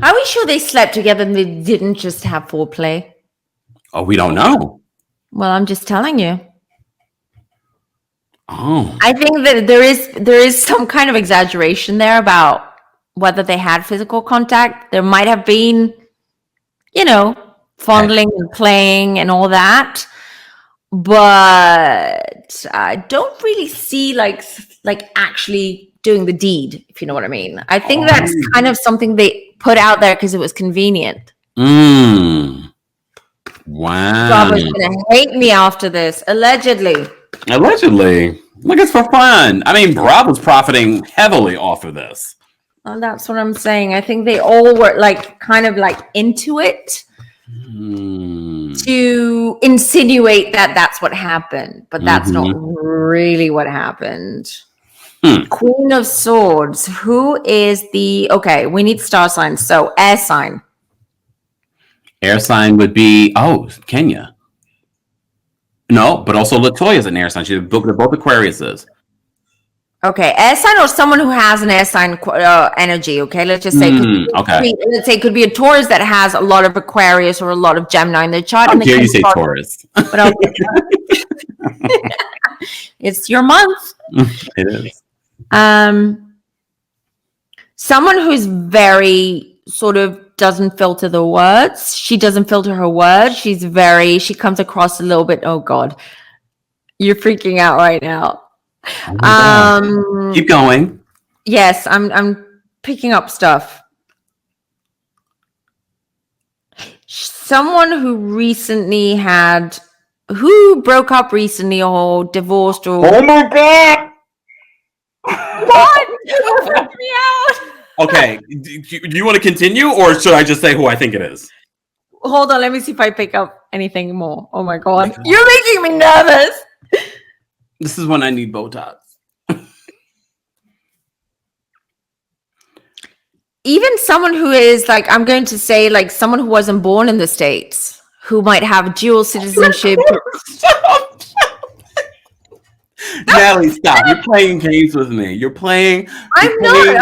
Are we sure they slept together and they didn't just have foreplay? Oh, we don't know. Well, I'm just telling you. Oh. I think that there is some kind of exaggeration there about whether they had physical contact. There might have been, fondling and playing and all that, but I don't really see like actually doing the deed, if you know what I mean. I think that's kind of something they put out there because it was convenient. Wow. Bravo's gonna hate me after this, allegedly. Look, it's for fun. I mean, Bravo's profiting heavily off of this. Well, that's what I'm saying. I think they all were kind of into it, to insinuate that that's what happened, but that's not really what happened. Queen of Swords. Who is the... Okay, we need star signs. So air sign. Air sign would be, Kenya. No, but also Latoya's an air sign. They're both Aquariuses. Okay, air sign or someone who has an air sign energy. Okay, let's just say. Let's say it could be a Taurus that has a lot of Aquarius or a lot of Gemini in their chart. How dare you say Taurus? But it's your month. It is. Someone who's very sort of doesn't filter the words. She doesn't filter her words. She comes across a little bit. Oh God, you're freaking out right now. Keep going. Yes, I'm picking up stuff. Someone who broke up recently or divorced or... Oh my God! What? You freaked me out. Okay, do you want to continue or should I just say who I think it is? Hold on, let me see if I pick up anything more. Oh my God. You're making me nervous. This is when I need Botox. Even someone who is like, I'm going to say like someone who wasn't born in the States, who might have dual citizenship. Natalie, stop. You're playing games with me. You're playing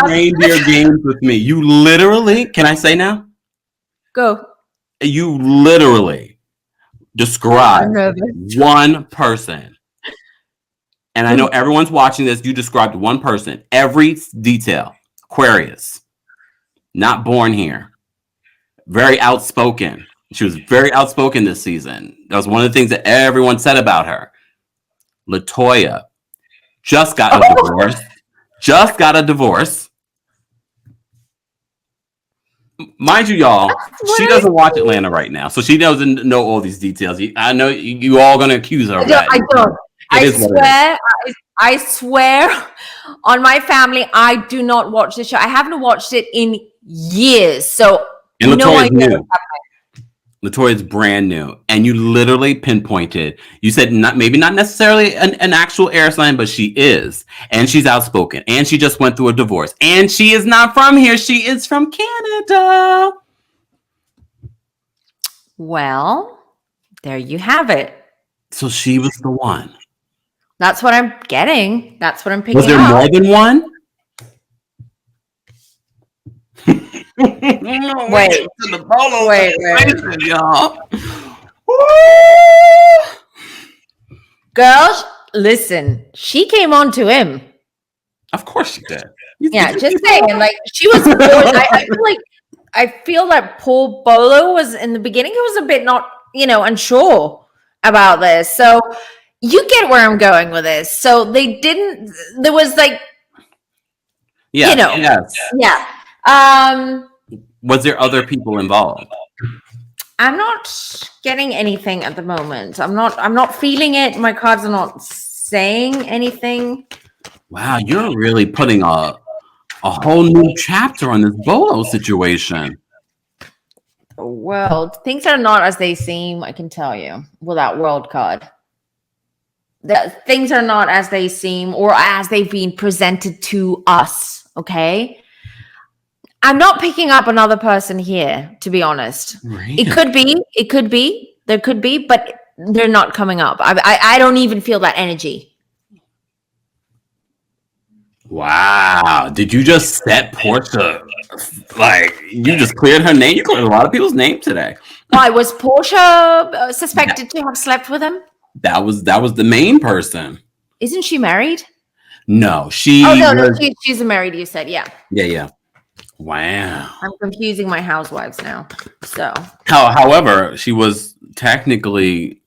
reindeer games with me. You literally, can I say now? Go. You literally described one person. And I know everyone's watching this. You described one person. Every detail. Aquarius. Not born here. Very outspoken. She was very outspoken this season. That was one of the things that everyone said about her. Latoya just got a divorce. Just got a divorce. Mind you, y'all, she doesn't watch Atlanta right now, so she doesn't know all these details. I know you all going to accuse her of that. I don't. I swear on my family, I do not watch the show. I haven't watched it in years. So and Latoya's new. Latoya's brand new. And you literally pinpointed. You said maybe not necessarily an actual air sign, but she is. And she's outspoken. And she just went through a divorce. And she is not from here. She is from Canada. Well, there you have it. So she was the one. That's what I'm getting. That's what I'm picking up. Was there more than one? Wait, the Bolo wait. Y'all. Girls, listen. She came on to him. Of course she did. Yeah, just saying. Like she was. I feel like poor Bolo was in the beginning. He was a bit not, unsure about this. So you get where I'm going with this. So they didn't. There was like, yes. Yeah. Was there other people involved? I'm not getting anything at the moment. I'm not feeling it. My cards are not saying anything. Wow, you're really putting a whole new chapter on this Bolo situation. Well, things are not as they seem, I can tell you, with that world card. Things are not as they seem or as they've been presented to us, okay? I'm not picking up another person here, to be honest. Right. It could be, there could be, but they're not coming up. I don't even feel that energy. Wow. Did you just set Portia? Like, you just cleared her name? You cleared a lot of people's name today. Why, was Portia suspected to have slept with him? That was the main person. Isn't she married? No, she's married, you said, yeah. Yeah. Wow. I'm confusing my housewives now. So, however, she was technically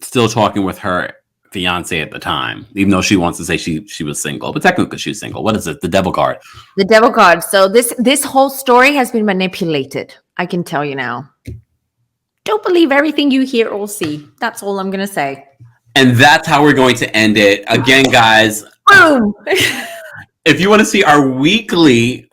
still talking with her fiance at the time, even though she wants to say she was single, but technically she's single. What is it? The devil card. The devil card. So this whole story has been manipulated. I can tell you now. Don't believe everything you hear or see. That's all I'm going to say. And that's how we're going to end it. Again, guys. Boom. If you want to see our weekly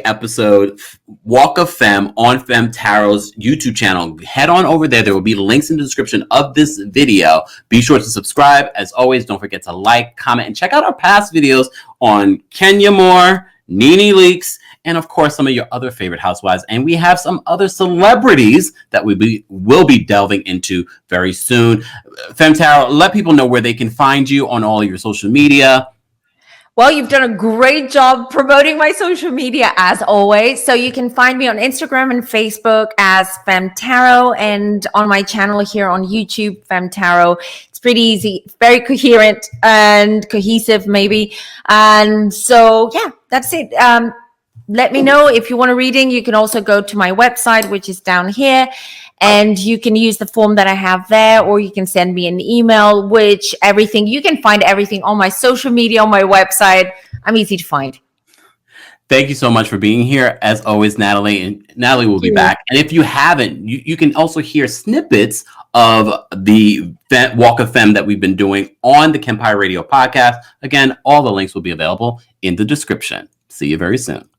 episode, Walk of Femme, on Femme Tarot's YouTube channel, head on over there. There will be links in the description of this video. Be sure to subscribe. As always, don't forget to like, comment, and check out our past videos on Kenya Moore, Nene Leakes, and of course, some of your other favorite housewives. And we have some other celebrities that we will be delving into very soon. Femme Tarot, let people know where they can find you on all of your social media. Well, you've done a great job promoting my social media as always. So you can find me on Instagram and Facebook as Femme Tarot, and on my channel here on YouTube, Femme Tarot. It's pretty easy, very coherent and cohesive maybe. And so, yeah, that's it. Let me know if you want a reading. You can also go to my website, which is down here, and you can use the form that I have there, or you can send me an email, you can find everything on my social media, on my website. I'm easy to find. Thank you so much for being here. As always, Natalie, and Natalie will be back. And if you haven't, you can also hear snippets of the Walk of Femme that we've been doing on the Kempire Radio podcast. Again, all the links will be available in the description. See you very soon.